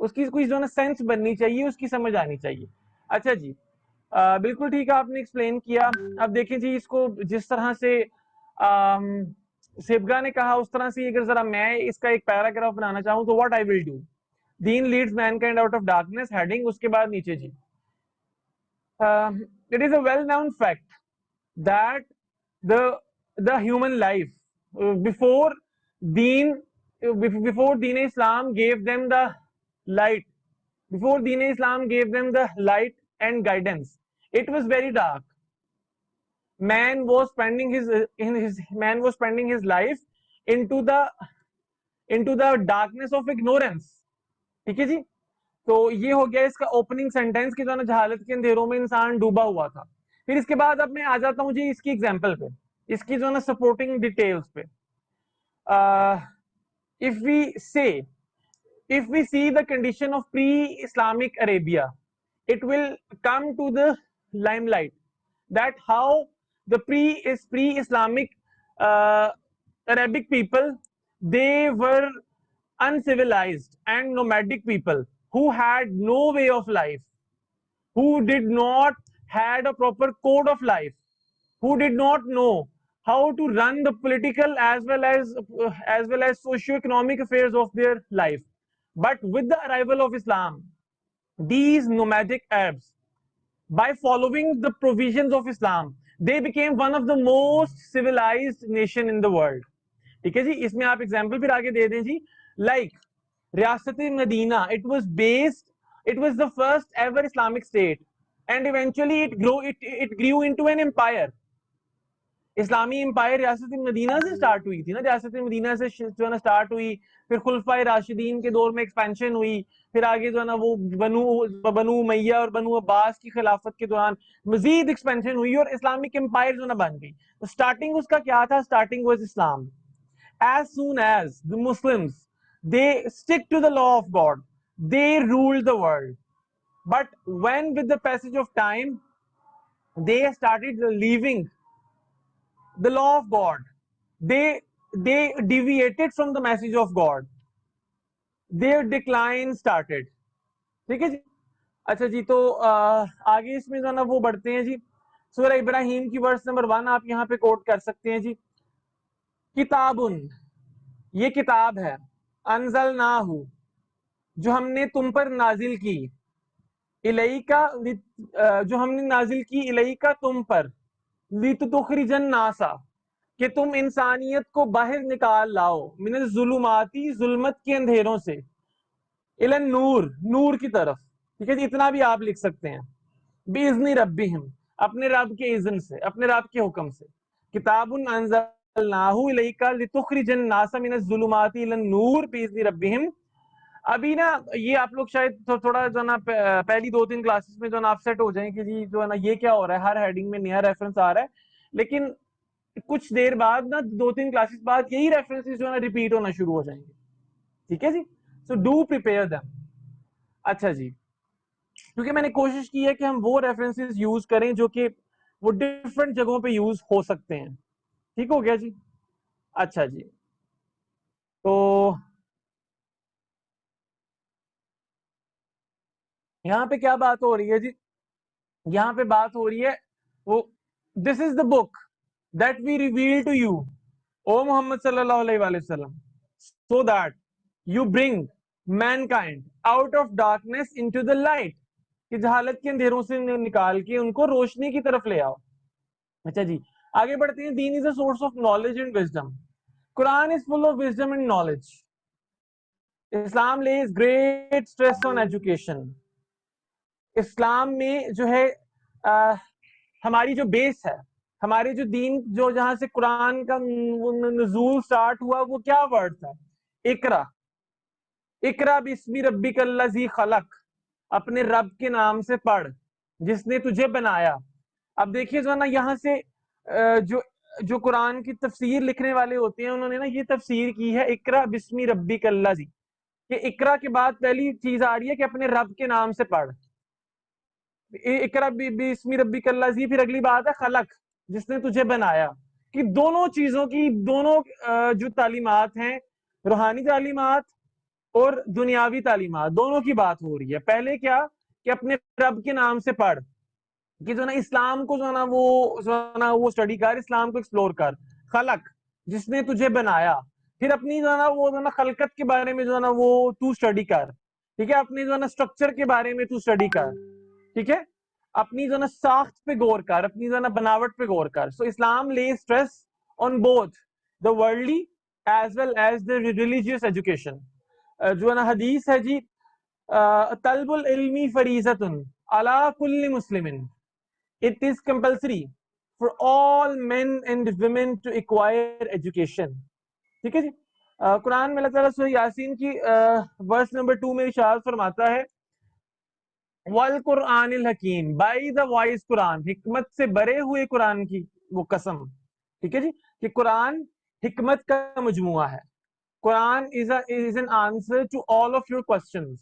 اس کی کوئی جو ہے نا sense بننی چاہیے, اس کی سمجھ آنی چاہیے. اچھا جی, بالکل ٹھیک ہے, آپ نے ایکسپلین کیا. اب دیکھیں جی, اس کو جس طرح سے سبگا نے کہا اس طرح سے اگر ذرا میں اس کا ایک پیراگراف بنانا چاہوں تو واٹ آئی ول ڈو, دین leads mankind out of darkness, heading, اس کے بعد نیچے جی, it is a well known fact that the human life before deen Islam gave them the light, before Deen Islam gave them the light and guidance, it was very dark. Man was spending his life into the darkness of ignorance. ٹھیک ہے جی, تو یہ ہو گیا اس کا opening sentence کہ جو ہے نا جہالت کے اندھیروں میں انسان ڈوبا ہوا تھا. پھر اس کے بعد اب میں آ جاتا ہوں جی اس کی ایگزامپل پہ, اس کی جو ہے نا سپورٹنگ ڈیٹیلز پہ. if we see the condition of pre-Islamic Arabia, it will come to the limelight that how the pre-Islamic Arabic people, they were uncivilized and nomadic people who had no way of life, who did not had a proper code of life, who did not know how to run the political as well as socio-economic affairs of their life. But with the arrival of Islam, these nomadic Arabs, by following the provisions of Islam, they became one of the most civilized nation in the world. ٹھیک ہے جی, اس میں آپ example پھر آگے دے دیں جی, like ریاست مدینہ, it was the first ever Islamic state and eventually it grew into an empire. اسلامی umpire ریاست مدینہ سے سٹارٹ ہوئی تھی نا, ریاست مدینہ سے جو ہے نا سٹارٹ ہوئی, پھر خلفائے راشدین کے دور میں ایکسپینشن ہوئی, پھر آگے جو ہے نا وہ بنو امیہ اور بنو عباس کی خلافت کے دوران مزید ایکسپینشن ہوئی اور اسلامک امپائر جو ہے نا بن گئی. تو سٹارٹنگ اس کا کیا تھا, starting was Islam. As soon as the Muslims, they stick to the law of God, they ruled the world. But when with the passage of time, they started leaving the law of God, they deviated from the message of God, their decline started. ٹھیک ہے جی. اچھا جی, تو آگے اس میں جو ہے نا وہ بڑھتے ہیں جی. سورہ ابراہیم کی ورس نمبر 1 آپ یہاں پہ کوٹ کر سکتے ہیں جی. کتابن, یہ کتاب ہے, انزلناہ, جو ہم نے تم پر نازل کی, الیکا, جو ہم نے نازل کی الیکا تم پر, لتخرج الناس, کہ تم انسانیت کو باہر نکال لاؤ, من الظلماتی, ظلمت کے اندھیروں سے, الی النور, نور کی طرف. ٹھیک ہے جی, اتنا بھی آپ لکھ سکتے ہیں. باذن ربہم, اپنے رب کے اذن سے, اپنے رب کے حکم سے. کتاب انزلناہ الیکا لتخرج الناس من الظلمات الی النور باذن ربہم. ابھی نا یہ آپ لوگ شاید تھوڑا جو ہے نا پہلی 2-3 کلاسز میں جو ہے نا آپ سیٹ ہو جائیں کہ جی جو ہے نا یہ کیا ہو رہا ہے, ہر ہیڈنگ میں نیا ریفرنس آ رہا ہے. لیکن کچھ دیر بعد نا 2-3 کلاسز بعد یہی ریفرنسز جو ہے نا ریپیٹ ہونا شروع ہو جائیں گے. ٹھیک ہے جی, سو ڈو پریپیئر دیم. اچھا جی, کیونکہ میں نے کوشش کی ہے کہ ہم وہ ریفرنسز یوز کریں جو کہ وہ ڈفرنٹ جگہوں پہ یوز ہو سکتے ہیں. ٹھیک ہو گیا جی. اچھا جی, تو یہاں پہ کیا بات ہو رہی ہے جی, یہاں پہ بات ہو رہی ہے وہ this is the book that we reveal to you O Muhammad صلی اللہ علیہ وآلہ وسلم, so that you bring mankind out of darkness into the light, کہ جہالت کے اندھیروں سے نکال کے ان کو روشنی کی طرف لے آؤ. اچھا جی, آگے بڑھتے ہیں. دین is a source of knowledge and wisdom. Quran is full of wisdom and knowledge. Islam lays great stress on education. اسلام میں جو ہے ہماری جو بیس ہے, ہمارے جو دین, جو جہاں سے قرآن کا نزول سٹارٹ ہوا, وہ کیا ورڈ تھا, اقرا. اقرا بسم ربک الذی خلق, اپنے رب کے نام سے پڑھ جس نے تجھے بنایا. اب دیکھیے جو ہے نا یہاں سے جو قرآن کی تفسیر لکھنے والے ہوتے ہیں, انہوں نے نا یہ تفسیر کی ہے اقرا بسم ربک الذی, کہ اقرا کے بعد پہلی چیز آ رہی ہے کہ اپنے رب کے نام سے پڑھ. اقرا بسم ربک الذی, پھر اگلی بات ہے خلق, جس نے تجھے بنایا. کہ دونوں چیزوں کی, دونوں جو تعلیمات ہیں, روحانی تعلیمات اور دنیاوی تعلیمات دونوں کی بات ہو رہی ہے. پہلے کیا کہ اپنے رب کے نام سے پڑھ, کہ جو نا اسلام کو جو نا وہ اسٹڈی کر, اسلام کو ایکسپلور کر. خلق, جس نے تجھے بنایا. پھر اپنی جو ہے نا وہ جو ہے نا خلقت کے بارے میں جو ہے نا وہ تو اسٹڈی کر, ٹھیک ہے. اپنی جو ہے نا اسٹرکچر کے بارے میں تو اسٹڈی کر, ٹھیک ہے. اپنی جو ہے نا ساخت پہ غور کر, اپنی جو ہے نا بناوٹ پہ غور کر. So Islam lay stress on both the worldly as well as the religious education. جو ہے نا حدیث ہے جی, طلب العلمی فریضۃ علی کل مسلم, it is compulsory for all men and women to acquire education. ٹھیک ہے جی. قرآن میں اللہ تعالیٰ سورہ یاسین کی ورس نمبر 2 میں ارشاد فرماتا ہے وَالْقُرْآنِ الْحَكِيمِ, by the wise قرآن, حکمت سے بھرے ہوئے قرآن کی وہ قسم. ٹھیک ہے جی, کہ قرآن حکمت کا مجموعہ ہے. قرآن is an answer to all of your questions.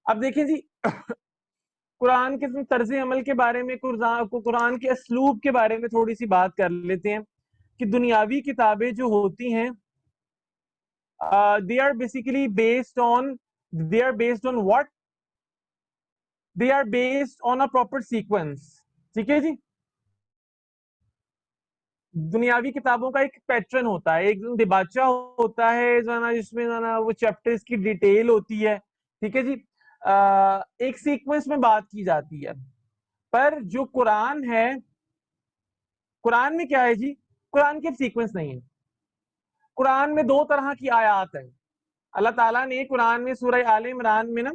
اب دیکھیں جی, قرآن کے طرز عمل کے بارے میں, قرآن کے اسلوب کے بارے میں تھوڑی سی بات کر لیتے ہیں. کہ دنیاوی کتابیں جو ہوتی ہیں they are basically based on what? They are based on a proper sequence. ٹھیک ہے جی. دنیاوی کتابوں کا ایک پیٹرن ہوتا ہے, ایک دباچہ ہوتا ہے جس میں وہ چیپٹرز کی ڈیٹیل ہوتی ہے. ٹھیک ہے جی. ایک سیکوینس میں بات کی جاتی ہے. پر جو قرآن ہے, قرآن میں کیا ہے جی, قرآن کے سیکوینس نہیں ہے. قرآن میں 2 طرح کی آیات ہیں. اللہ تعالیٰ نے قرآن میں سورہ آل عمران میں نا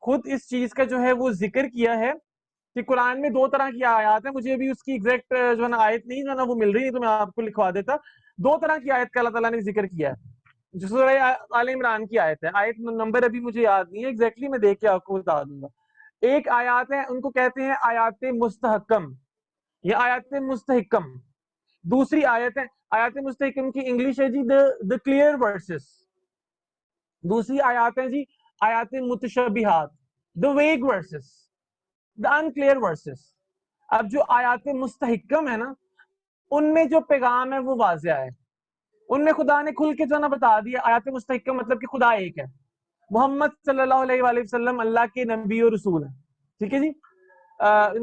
خود اس چیز کا جو ہے وہ ذکر کیا ہے کہ قرآن میں 2 طرح کی آیات ہیں. مجھے ابھی اس کی ایگزیکٹ جو ہے نا آیت نہیں جو ہے نا وہ مل رہی ہے, تو میں آپ کو لکھوا دیتا. 2 طرح کی آیت کا اللہ تعالیٰ نے ذکر کیا ہے, جو سورہ آل عمران کی آیت ہے. آیت نمبر ابھی مجھے یاد نہیں ہے ایگزیکٹلی, میں دیکھ کے آپ کو بتا دوں گا. ایک آیات ہے, ان کو کہتے ہیں آیات مستحکم یا آیات مستحکم. دوسری آیت ہے, آیات مستحکم کی انگلش ہے جی the clear verses. دوسری آیات ہیں جی آیات متشابہات, the vague verses, the unclear verses. اب جو آیات مستحکم ہے نا, ان میں جو پیغام ہے وہ واضح ہے. ان میں خدا نے کھل کے جو نا بتا دیا. آیات مستحکم مطلب کہ خدا ایک ہے, محمد صلی اللہ علیہ وآلہ وسلم اللہ کے نبی اور رسول ہیں. ٹھیک ہے جی.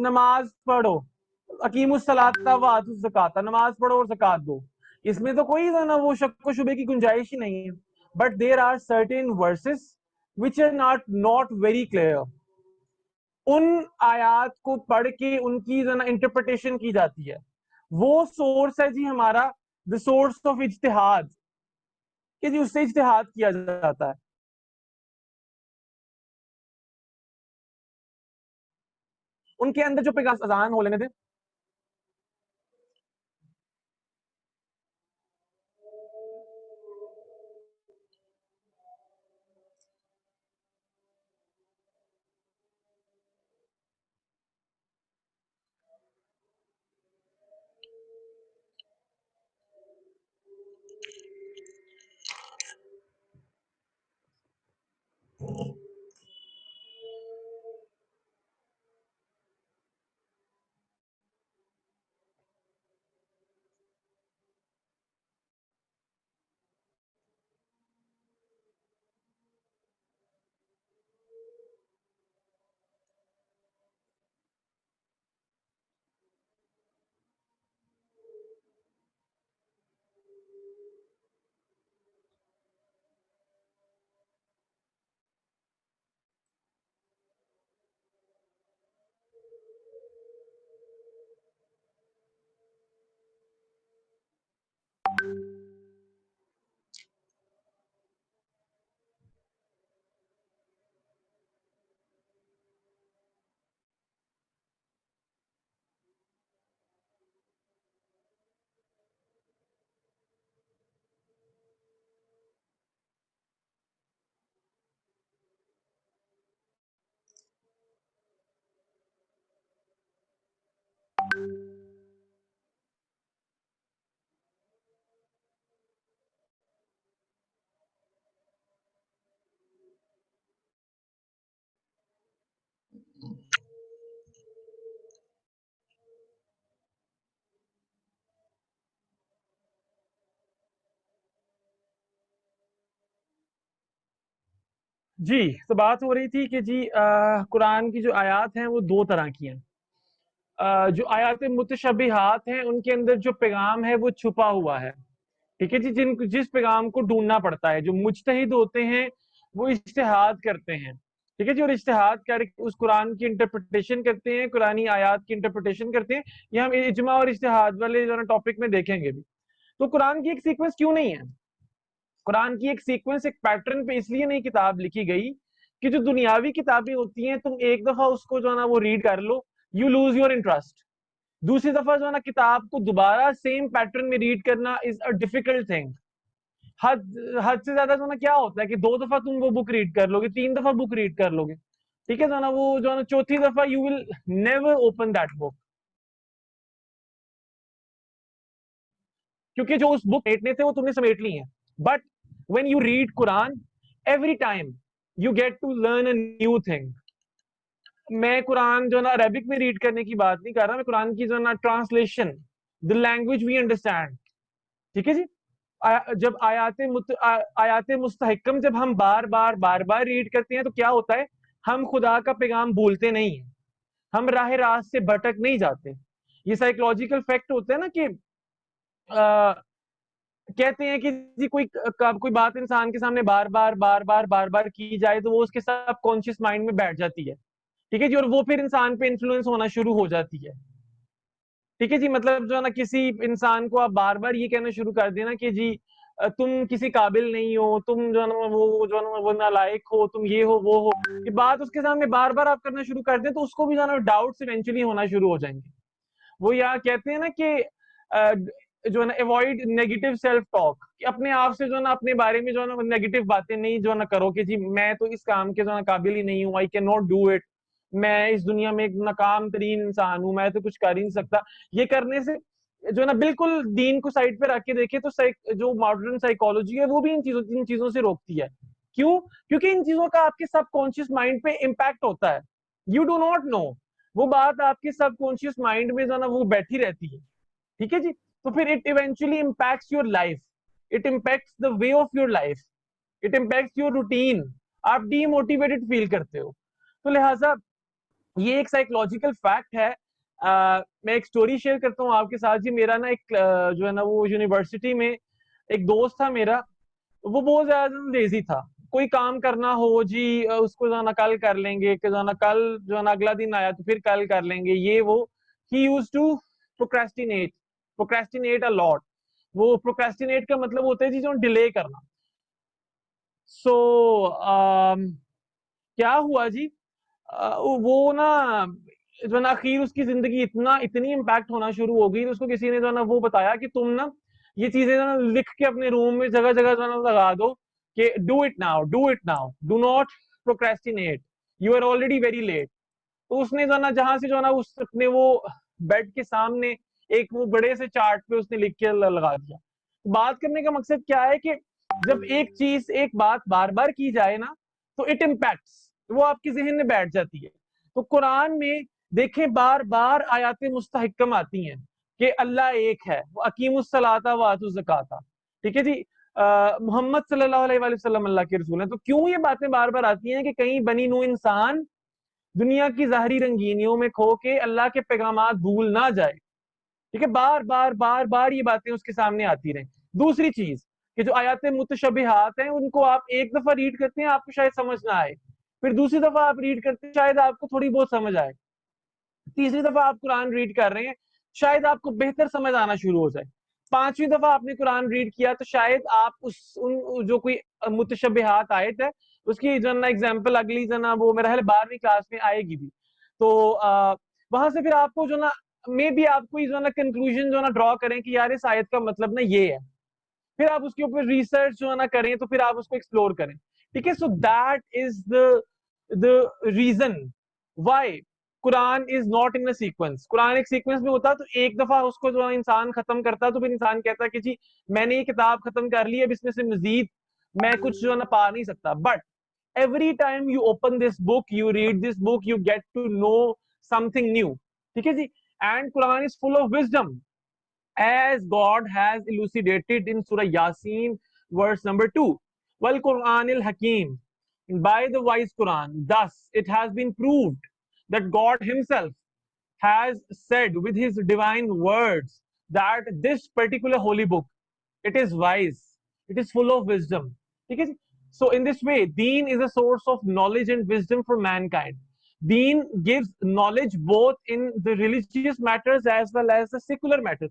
نماز پڑھو, اقیم الصلاۃ وآتوا الزکاۃ, نماز پڑھو اور زکات دو. اس میں تو کوئی نا وہ شک و شبے کی گنجائش ہی نہیں ہے. But there are certain verses which are not very clear. ان آیات کو پڑھ کے ان کی انٹرپریٹیشن کی جاتی ہے. وہ سورس ہے جی ہمارا the source of اجتہاد, کہ جی اس سے اجتہاد کیا جاتا ہے. ان کے اندر جو پیغام, اذان ہو لینے دیں. جی تو بات ہو رہی تھی کہ جی قرآن کی جو آیات ہیں وہ دو طرح کی ہیں. جو آیات متشبہات ہیں ان کے اندر جو پیغام ہے وہ چھپا ہوا ہے. ٹھیک ہے جی, جس پیغام کو ڈھونڈنا پڑتا ہے. جو مجتہد ہوتے ہیں وہ اجتہاد کرتے ہیں. ٹھیک ہے جی, اور اجتہاد کر اس قرآن کی انٹرپریٹیشن کرتے ہیں, قرآنی آیات کی انٹرپریٹیشن کرتے ہیں. یہ ہم اجماع اور اجتہاد والے جو ٹاپک میں دیکھیں گے بھی. تو قرآن کی ایک سیکوینس کیوں نہیں ہے؟ قرآن کی ایک سیکوینس ایک پیٹرن پہ اس لیے نہیں کتاب لکھی گئی کہ جو دنیاوی کتابیں ہوتی ہیں تم ایک دفعہ اس کو جو ہے نا وہ ریڈ کر لو, یو لوز یور انٹرسٹ. دوسری دفعہ جو ہے نا کتاب کو دوبارہ سیم پیٹرن میں ریڈ کرنا از اے ڈیفیکلٹ تھنگ. حد سے زیادہ جو ہے نا کیا ہوتا ہے کہ 2 دفعہ تم وہ بک ریڈ کر لو گے, 3 دفعہ بک ریڈ کر لو گے. ٹھیک ہے جو ہے نا, وہ جو ہے نا چوتھی دفعہ you will never open that book, کیونکہ جو اس بک سمیٹنے تھے وہ تم نے سمیٹ لی ہیں. But when you read Quran, every time you get to learn a new thing. میں قرآن جو ہے نا عربک میں ریڈ کرنے کی بات نہیں کر رہا, میں قرآن کی جو ہے نا translation, the language we understand. ٹھیک ہے جی, جب آیات مستحکم جب ہم بار بار ریڈ کرتے ہیں تو کیا ہوتا ہے, ہم خدا کا پیغام بھولتے نہیں ہیں, ہم راہ راست سے بھٹک نہیں جاتے. یہ سائیکولوجیکل فیکٹ ہوتا ہے نا کہ کہتے ہیں کہ جی کوئی بات انسان کے سامنے بار بار کی جائے تو وہ اس کے سب کانشیس مائنڈ میں بیٹھ جاتی ہے. ٹھیک ہے جی, اور وہ پھر انسان پہ انفلوئنس ہونا شروع ہو جاتی ہے. ٹھیک ہے جی, مطلب جو ہے نا کسی انسان کو آپ بار بار یہ کہنا شروع کر دینا کہ جی تم کسی قابل نہیں ہو, تم جو ہے نا وہ نالائق ہو, تم یہ ہو وہ ہو, یہ بات اس کے سامنے بار بار آپ کرنا شروع کر دیں تو اس کو بھی جو ہے نا ڈاؤٹس ایونچولی ہونا شروع ہو جائیں گے. وہ یہاں کہتے ہیں نا کہ جو ہے نا اوائڈ نیگیٹو سیلف ٹاک, کہ اپنے آپ سے جو ہے نا اپنے بارے میں جو ہے نا نیگیٹو باتیں نہیں جو ہے نا کرو کہ جی میں تو اس کام کے جو ہے نا قابل ہی نہیں ہوں, I can not do it, میں اس دنیا میں ایک ناکام ترین انسان ہوں, میں تو کچھ کر ہی نہیں سکتا. یہ کرنے سے جو ہے نا بالکل دین کو سائڈ پہ رکھ کے دیکھے تو جو ماڈرن سائیکالوجی ہے وہ بھی ان چیزوں سے روکتی ہے. کیوں؟ کیونکہ ان چیزوں کا آپ کے سب کانشیس مائنڈ پہ امپیکٹ ہوتا ہے. یو ڈو ناٹ نو, وہ بات آپ کے سب کانشیس مائنڈ میں جو ہے نا وہ بیٹھی رہتی ہے. ٹھیک ہے جی, تو پھر it eventually impacts your life, it impacts the way of your life, it impacts your routine, آپ ڈی موٹیویٹڈ فیل کرتے ہو. تو لہٰذا یہ ایک سائیکولوجیکل فیکٹ ہے. میں ایک سٹوری شیئر کرتا ہوں آپ کے ساتھ جی. میرا نا ایک جو ہے نا وہ یونیورسٹی میں ایک دوست تھا میرا, وہ بہت زیادہ لیزی تھا. کوئی کام کرنا ہو جی اس کو جو ہے نا کل کر لیں گے, کہ جو ہے نا کل جو ہے نا اگلا دن آیا تو پھر کل کر لیں گے, یہ وہ. He used to procrastinate a lot. وہ procrastinate کا مطلب ہوتا ہے جی جو ڈیلے کرنا. سو کیا ہوا جی, وہ نا جو ہے نا اخیر اس کی زندگی اتنی امپیکٹ ہونا شروع ہو گئی, اس کو کسی نے جو ہے نا وہ بتایا کہ تم نا یہ چیزیں لکھ کے اپنے روم میں جگہ جو ہے نا لگا دو کہ do it now, do not procrastinate, you are already very late. تو اس نے جو ہے نا جہاں سے جو ہے نا اس اپنے وہ بیڈ کے سامنے ایک وہ بڑے سے چارٹ پہ اس نے لکھ کے لگا دیا. بات کرنے کا مقصد کیا ہے کہ جب ایک بات بار بار کی جائے نا تو اٹ امپیکٹس, وہ آپ کے ذہن میں بیٹھ جاتی ہے. تو قرآن میں دیکھیں بار بار آیات مستحکم آتی ہیں کہ اللہ ایک ہے, وہ اقیم الصلاۃ و آتوا الزکاۃ. ٹھیک ہے جی, محمد صلی اللہ علیہ وسلم اللہ کے رسول ہیں. تو کیوں یہ باتیں بار بار آتی ہیں کہ کہیں بنی نوع انسان دنیا کی ظاہری رنگینیوں میں کھو کے اللہ کے پیغامات بھول نہ جائے. ٹھیک ہے, بار بار یہ باتیں اس کے سامنے آتی رہیں. دوسری چیز کہ جو آیات متشبہات ہیں ان کو آپ ایک دفعہ ریڈ کرتے ہیں آپ کو شاید سمجھ نہ آئے, پھر دوسری دفعہ آپ ریڈ کرتے ہیں شاید آپ کو تھوڑی بہت سمجھ آئے, تیسری دفعہ آپ قرآن ریڈ کر رہے ہیں شاید آپ کو بہتر سمجھ آنا شروع ہو جائے, 5ویں دفعہ آپ نے قرآن ریڈ کیا تو شاید آپ جو کوئی متشبہات آیت ہے اس کی جو نا ایگزامپل اگلی جو نا وہ میرا خیال 12ویں کلاس میں آئے گی بھی. تو وہاں سے پھر آپ کو جو نا میں بھی آپ کو جو نا کنکلوژن جو نا ڈرا کریں کہ یار اس آیت کا مطلب نا یہ ہے, پھر آپ اس کے اوپر ریسرچ جو نا کریں تو پھر آپ اس کو ایکسپلور کریں. ٹھیک ہے, so that is the reason why Quran is not in sequence. قرآن ایک سیکوینس میں ہوتا تو ایک دفعہ اس کو جو انسان ختم کرتا تو پھر انسان کہتا کہ جی میں نے یہ کتاب ختم کر لی, اب اس میں سے مزید میں کچھ جو ہے نا پا نہیں سکتا. But every time you open this book, you read this book, you get to know something new. ٹھیک ہے جی, and Quran is full of wisdom as God has elucidated in Surah Yasin verse number 2. وَالْقُرْآنِ الْحَكِيمِ, by the wise Quran. Thus, it has been proved that God Himself has said with His divine words that this particular holy book, it is wise, it is full of wisdom. Okay? So in this way, Deen is a source of knowledge and wisdom for mankind. Deen gives knowledge both in the religious matters as well as the secular matters.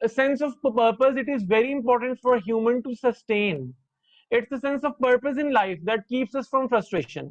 a sense of purpose, it is very important for a human to sustain. It's the sense of purpose in life that keeps us from frustration.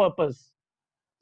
purpose.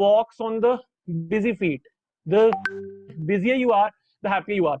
walks on the busy feet. The busier you are, the happier you are.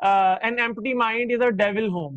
an empty mind is a devil home.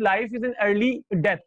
life is an early death.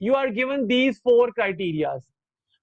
You are given these 4 criterias.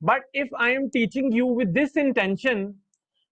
But if I am teaching you with this intention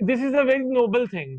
this is a very noble thing,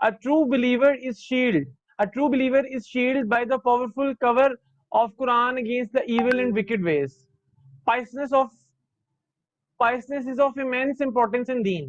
A true believer is shield. A true believer is shielded by the powerful cover of Quran against the evil and wicked ways. Piousness is of immense importance in deen.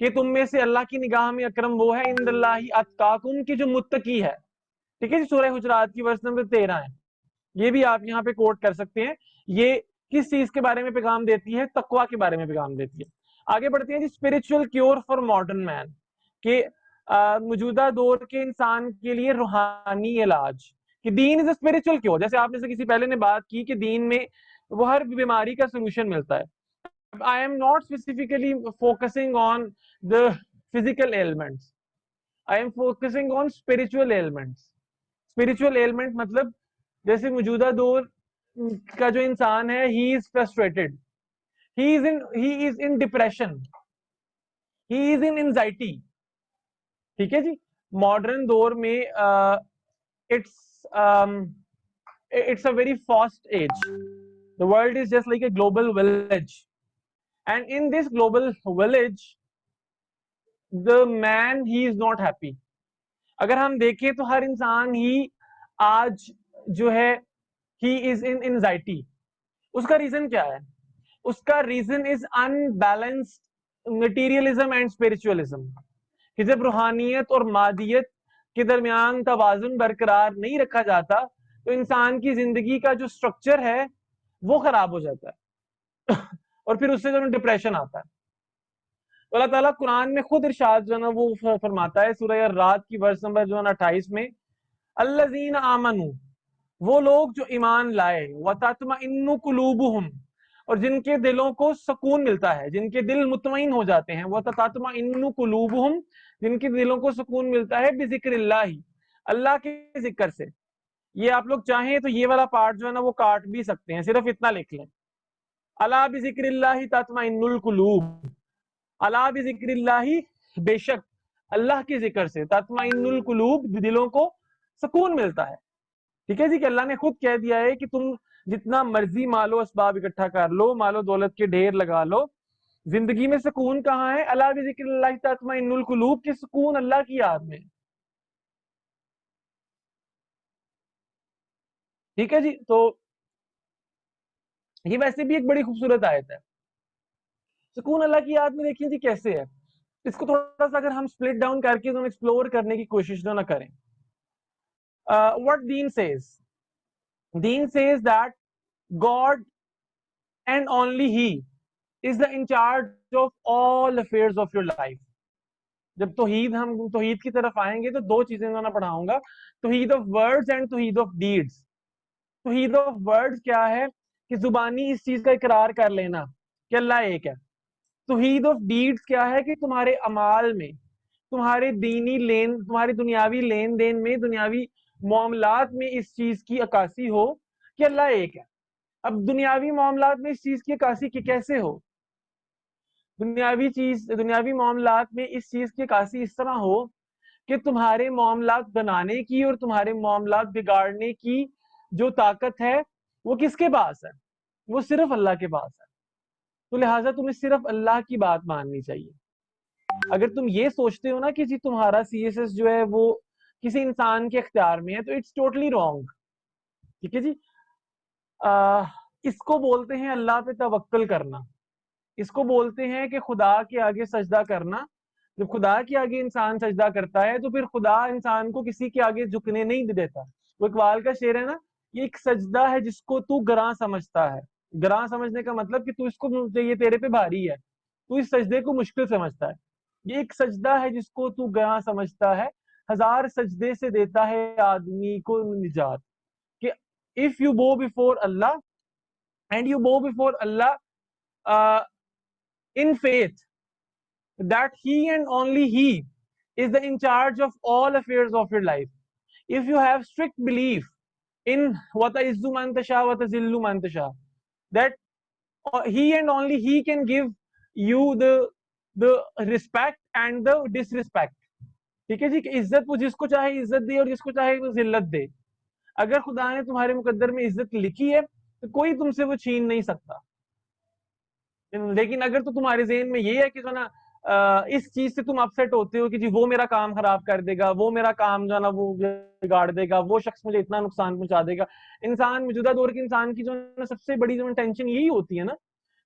کہ تم میں سے اللہ کی نگاہ میں اکرم وہ ہے انداللہ اتقاکم کی جو متقی ہے. ٹھیک ہے جی, سورہ حجرات کی ورس نمبر 13 ہے, یہ بھی آپ یہاں پہ کوٹ کر سکتے ہیں. یہ کس چیز کے بارے میں پیغام دیتی ہے؟ تقوی کے بارے میں پیغام دیتی ہے. آگے بڑھتے ہیں جی, spiritual cure for modern man, کہ موجودہ دور کے انسان کے لیے روحانی علاج, کہ دین از اے اسپرچل کیور. جیسے آپ نے سے کسی پہلے نے بات کی کہ دین میں وہ ہر بیماری کا سولوشن ملتا ہے. I am not specifically focusing on the physical ailments. I am focusing on spiritual ailments. Spiritual ailment مطلب جیسے موجودہ دور کا جو انسان ہے, he is frustrated, he is in depression, he is in anxiety. ٹھیک ہے جی, ماڈرن دور میں it's a very fast age. The world is just like a global village. And in this global village, the man, he is not happy. اگر ہم دیکھیں تو ہر انسان ہی آج جو ہے he is in anxiety. اس کا ریزن کیا ہے؟ اس کا reason is unbalanced materialism and spiritualism. کہ جب روحانیت اور مادیت کے درمیان توازن برقرار نہیں رکھا جاتا تو انسان کی زندگی کا جو سٹرکچر ہے وہ خراب ہو جاتا ہے اور پھر اس سے جو ڈپریشن آتا ہے. تو اللہ تعالیٰ قرآن میں خود ارشاد جو ہے نا وہ فرماتا ہے سورہ الرعد کی ورس نمبر جو ہے نا 28 میں, الذین آمنوا, وہ لوگ جو ایمان لائے, وتطمئن قلوبہم, اور جن کے دلوں کو سکون ملتا ہے, جن کے دل مطمئن ہو جاتے ہیں, وتطمئن قلوبہم, جن کے دلوں کو سکون ملتا ہے, بذکر اللہ, اللہ کے ذکر سے. یہ آپ لوگ چاہیں تو یہ والا پارٹ جو ہے نا وہ کاٹ بھی سکتے ہیں, صرف اتنا لکھ لیں, الا بذکر اللہ تطمئن القلوب, الا بذکر اللہ, بے شک اللہ کے ذکر سے, تطمئن القلوب, دلوں کو سکون ملتا ہے. ٹھیک ہے جی, کہ اللہ نے خود کہہ دیا ہے کہ تم جتنا مرضی مال و اسباب اکٹھا کر لو, مال و دولت کے ڈھیر لگا لو, زندگی میں سکون کہاں ہے؟ الا بذکر اللہ تطمئن القلوب, کے سکون اللہ کی یاد میں. ٹھیک ہے جی, تو یہ ویسے بھی ایک بڑی خوبصورت آیت ہے. سکون اللہ کی یاد میں دیکھیں جی کیسے ہے, اس کو تھوڑا سا اگر ہم سپلٹ ڈاؤن کر کے ایکسپلور کرنے کی کوشش نہ کریں. What Deen says? Deen says that God and only He is the in charge of all affairs of your life. جب ہم توحید کی طرف آئیں گے تو دو چیزیں میں پڑھاؤں گا, توحید آف ورڈز اینڈ توحید آف ڈیڈز. توحید آف ورڈز کیا ہے؟ کہ زبانی اس چیز کا اقرار کر لینا کہ اللہ ایک ہے. توحید آف ڈیڈز کیا ہے؟ کہ تمہارے اعمال میں, تمہارے تمہاری دنیاوی لین دین میں, دنیاوی معاملات میں اس چیز کی عکاسی ہو کہ اللہ ایک ہے. اب دنیاوی معاملات میں اس چیز کی عکاسی کیسے ہو؟ دنیاوی معاملات میں اس چیز کی عکاسی اس طرح ہو کہ تمہارے معاملات بنانے کی اور تمہارے معاملات بگاڑنے کی جو طاقت ہے وہ کس کے پاس ہے؟ وہ صرف اللہ کے پاس ہے. تو لہٰذا تمہیں صرف اللہ کی بات ماننی چاہیے. اگر تم یہ سوچتے ہو نا کہ جی تمہارا CSS جو ہے وہ کسی انسان کے اختیار میں ہے تو اٹس ٹوٹلی رانگ. ٹھیک ہے جی, اس کو بولتے ہیں اللہ پہ توکل کرنا, اس کو بولتے ہیں کہ خدا کے آگے سجدہ کرنا. جب خدا کے آگے انسان سجدہ کرتا ہے تو پھر خدا انسان کو کسی کے آگے جھکنے نہیں دیتا. وہ اقبال کا شعر ہے نا, یہ ایک سجدہ ہے جس کو تو گراں سمجھتا ہے. گراں سمجھنے کا مطلب کہ تو اس کو, یہ تیرے پہ بھاری ہے, تو اس سجدے کو مشکل سمجھتا ہے. یہ ایک سجدہ ہے جس کو تو گراں سمجھتا ہے, ہزار سجدے سے دیتا ہے آدمی کو نجات. کہ if you bow before Allah and you bow before Allah in faith that He and only He is the in charge of all affairs of your life, if you have strict belief in وَتَعِزُّ مَن تَشَاءُ وَتَذِلُّ مَن تَشَاءُ, that He and only He can give you the respect and the disrespect. ٹھیک ہے جی, کہ عزت وہ جس کو چاہے عزت دے اور جس کو چاہے وہ ذلت دے. اگر خدا نے تمہارے مقدر میں عزت لکھی ہے تو کوئی تم سے وہ چھین نہیں سکتا. لیکن اگر تو تمہارے ذہن میں یہ ہے کہ جو نا اس چیز سے تم اپسیٹ ہوتے ہو کہ جی وہ میرا کام خراب کر دے گا, وہ میرا کام جو ہے نا وہ بگاڑ دے گا, وہ شخص مجھے اتنا نقصان پہنچا دے گا. موجودہ دور کے انسان کی جو سب سے بڑی جو ٹینشن یہی ہوتی ہے نا,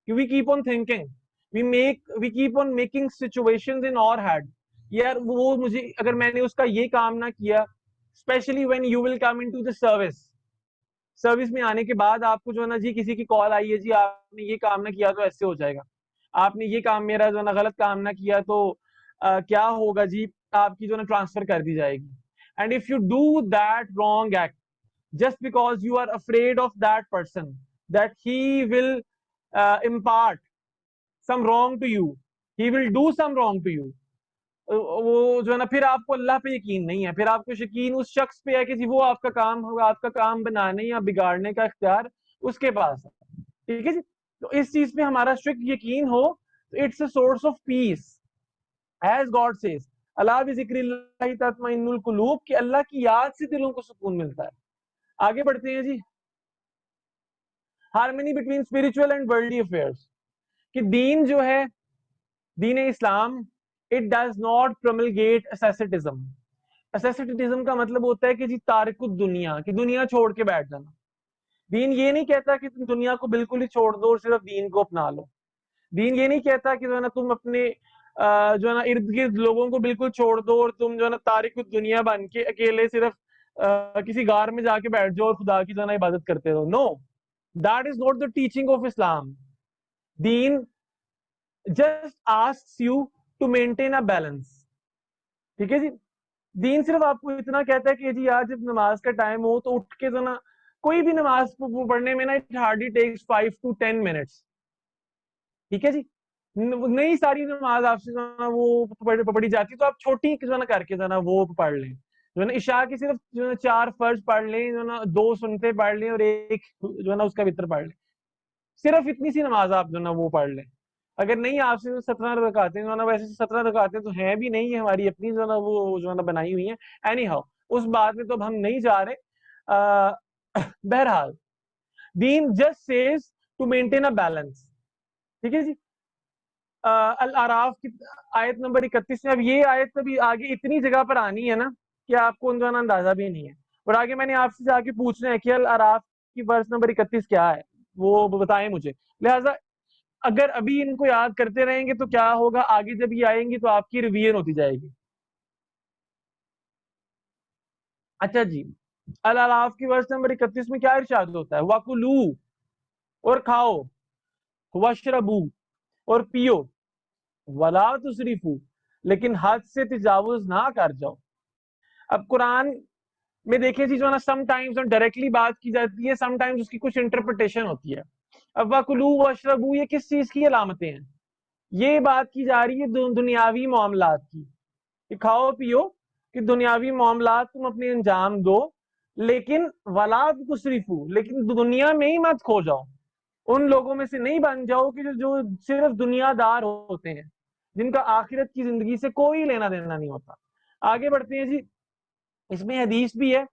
کہ we keep on thinking we keep on making situations in our head. یار وہ مجھے اگر میں نے اس کا یہ کام نہ کیا, especially when you will come into the service میں آنے کے بعد آپ کو جو ہے نا جی کسی کی کال آئی ہے, جی آپ نے یہ کام نہ کیا تو ایسے ہو جائے گا, آپ نے یہ کام میرا جو ہے نا غلط کام نہ کیا تو کیا ہوگا جی, آپ کی جو ہے نا ٹرانسفر کر دی جائے گی. And if you do that wrong act just because you are afraid of that person that he will impart some wrong to you, he will do some wrong to you, وہ جو ہے نا پھر آپ کو اللہ پہ یقین نہیں ہے, پھر آپ کو یقین اس شخص پہ ہے کہ جی وہ آپ کا کام ہوگا, آپ کا کام بنانے یا بگاڑنے کا اختیار اس کے پاس ہے. ٹھیک ہے جی, تو اس چیز پہ ہمارا اسٹرکٹ یقین ہو تو it's a source of peace, as God says اللہ بذکر اللہ تطمئن القلوب, کہ اللہ کی یاد سے دلوں کو سکون ملتا ہے. آگے بڑھتے ہیں جی, harmony between spiritual and worldly affairs, کہ دین جو ہے دین اسلام it does not promulgate asceticism. asceticism کا مطلب ہوتا ہے کہ جی تارک الدنیا, کہ دنیا چھوڑ کے بیٹھ جانا. دین یہ نہیں کہتا کہ تم دنیا کو بالکل ہی چھوڑ دو اور صرف دین کو اپنا لو. دین یہ نہیں کہتا کہ جو ہے نا تم اپنے جو ہے نا ارد گرد لوگوں کو بالکل چھوڑ دو اور تم جو ہے نا تارک الدنیا بن کے اکیلے صرف کسی غار میں جا کے بیٹھ جاؤ اور خدا کی جو ہے نا عبادت کرتے رہو. نو, that is not the teaching of Islam. Then just asks you to maintain a balance. ٹھیک ہے جی, دین صرف آپ کو اتنا کہتا ہے کہ جی آج جب نماز کا ٹائم ہو تو اٹھ کے جو نا کوئی بھی نماز پڑھنے میں نا it hardly takes 5 to 10 minutes. ٹھیک ہے جی, نئی ساری نماز آپ سے جو ہے نا وہ پڑھی جاتی تو آپ چھوٹی جو ہے نا کر کے جو ہے نا وہ پڑھ لیں, جو ہے نا عشاء کی صرف جو ہے نا 4 فرض پڑھ لیں, جو ہے نا 2 سنتے پڑھ لیں اور ایک جو ہے نا اس کا وتر پڑھ لیں, صرف اتنی سی نماز آپ جو ہے نا وہ پڑھ لیں. اگر نہیں آپ سے 17 رکعتیں جو ہے نا, ویسے 17 رکعتیں تو ہیں بھی نہیں, ہماری اپنی جو ہے نا وہ جو ہے نا بنائی ہوئی ہیں. اینی ہاؤ اس بات میں تو اب ہم نہیں جا رہے. بہرحال دین just says to maintain a balance. ٹھیک ہے جی, الاعراف کی آیت نمبر 31 میں, اب یہ آیت ابھی آگے اتنی جگہ پر آنی ہے نا کہ آپ کو جو ہے نا اندازہ بھی نہیں ہے, اور آگے میں نے آپ سے جا کے پوچھنا ہے کہ الاعراف کی ورس نمبر 31 کیا ہے, وہ بتائیں مجھے. لہٰذا اگر ابھی ان کو یاد کرتے رہیں گے تو کیا ہوگا, آگے جب یہ آئیں گی تو آپ کی ریویژن ہوتی جائے گی. اچھا جی, الاعراف کی ورس نمبر 31 میں کیا ارشاد ہوتا ہے, وَكُلُوا, اور کھاؤ, وَاشْرَبُوا, اور پیو, وَلَا تُسْرِفُوا, لیکن حد سے تجاوز نہ کر جاؤ. اب قرآن میں دیکھیں جی جو ہے نا سم ٹائمز ڈائریکٹلی بات کی جاتی ہے, سم ٹائمز اس کی کچھ انٹرپریٹیشن ہوتی ہے. اب وَكُلُوا وَاشْرَبُوا یہ کس چیز کی علامتیں ہیں؟ یہ بات کی جا رہی ہے دنیاوی معاملات کی, کہ کھاؤ پیو, کہ دنیاوی معاملات تم اپنے انجام دو, لیکن وَلَا تُسْرِفُوا, لیکن دنیا میں ہی مت کھو جاؤ. ان لوگوں میں سے نہیں بن جاؤ کہ جو صرف دنیا دار ہوتے ہیں, جن کا آخرت کی زندگی سے کوئی لینا دینا نہیں ہوتا. آگے بڑھتے ہیں جی, اس میں حدیث بھی ہے.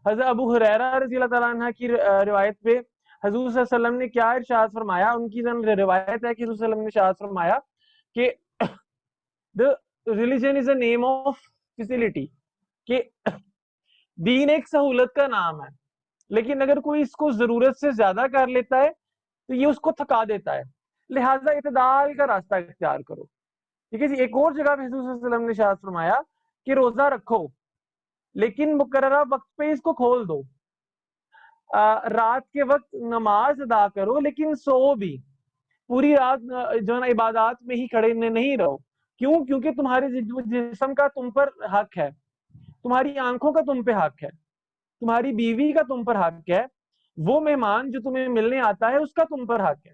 حضرت ابو ہریرہ رضی اللہ تعالیٰ عنہ کی روایت پہ حضور صلی اللہ علیہ وسلم نے کیا ارشاد فرمایا, ان کی روایت ہے کہ حضور صلی اللہ علیہ وسلم نے ارشاد فرمایا کہ the religion is a name of facility, کہ دین ایک سہولت کا نام ہے, لیکن اگر کوئی اس کو ضرورت سے زیادہ کر لیتا ہے تو یہ اس کو تھکا دیتا ہے. لہٰذا اعتدال کا راستہ اختیار کرو. ٹھیک ہے جی, ایک اور جگہ پہ حضور صلی اللہ علیہ وسلم نے ارشاد فرمایا کہ روزہ رکھو لیکن مقررہ وقت پہ اس کو کھول دو, رات کے وقت نماز ادا کرو لیکن سو بھی, پوری رات جو ہے نا عبادات میں ہی کھڑے نہیں رہو. کیوں؟ کیونکہ تمہارے جسم کا تم پر حق ہے, تمہاری آنکھوں کا تم پہ حق ہے, تمہاری بیوی کا تم پر حق ہے, وہ مہمان جو تمہیں ملنے آتا ہے اس کا تم پر حق ہے.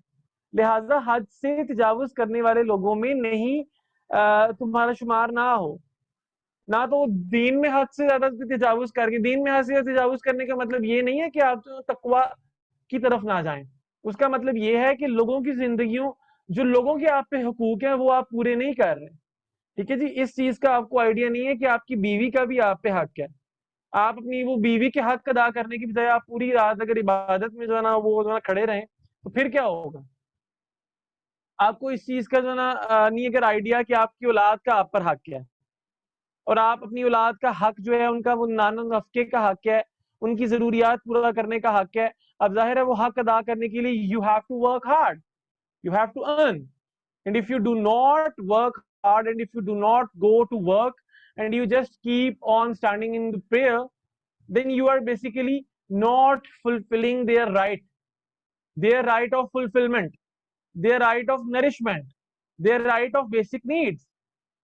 لہٰذا حد سے تجاوز کرنے والے لوگوں میں نہیں تمہارا شمار نہ ہو. نہ تو دین میں حد سے زیادہ تجاوز کر کے, دین میں حد سے زیادہ تجاوز کرنے کا مطلب یہ نہیں ہے کہ آپ تقوی کی طرف نہ جائیں, اس کا مطلب یہ ہے کہ لوگوں کی زندگیوں, جو لوگوں کے آپ پہ حقوق ہیں وہ آپ پورے نہیں کر رہے. ٹھیک ہے جی, اس چیز کا آپ کو آئیڈیا نہیں ہے کہ آپ کی بیوی کا بھی آپ پہ حق ہے. آپ اپنی وہ بیوی کے حق ادا کرنے کی بجائے آپ پوری رات اگر عبادت میں جو ہے نا وہ جو ہے نا کھڑے رہیں تو پھر کیا ہوگا؟ آپ کو اس چیز کا جو ہے نا نہیں اگر آئیڈیا کہ آپ کی اولاد کا آپ پر حق ہے, اور آپ اپنی اولاد کا حق جو ہے, ان کا وہ نان و نفقے کا حق ہے, ان کی ضروریات پورا کرنے کا حق ہے. اب ظاہر ہے وہ حق ادا کرنے کے لیے you have to work hard, you have to earn. and if you do not work hard, and if you do not go to work, and you just keep on standing in the prayer, then you are basically not fulfilling their right of fulfillment, their right of nourishment, their right of basic needs.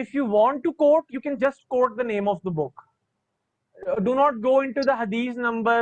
if you want to quote you can just quote the name of the book. Do not go into the hadith number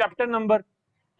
chapter number,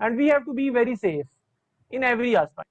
and we have to be very safe in every aspect.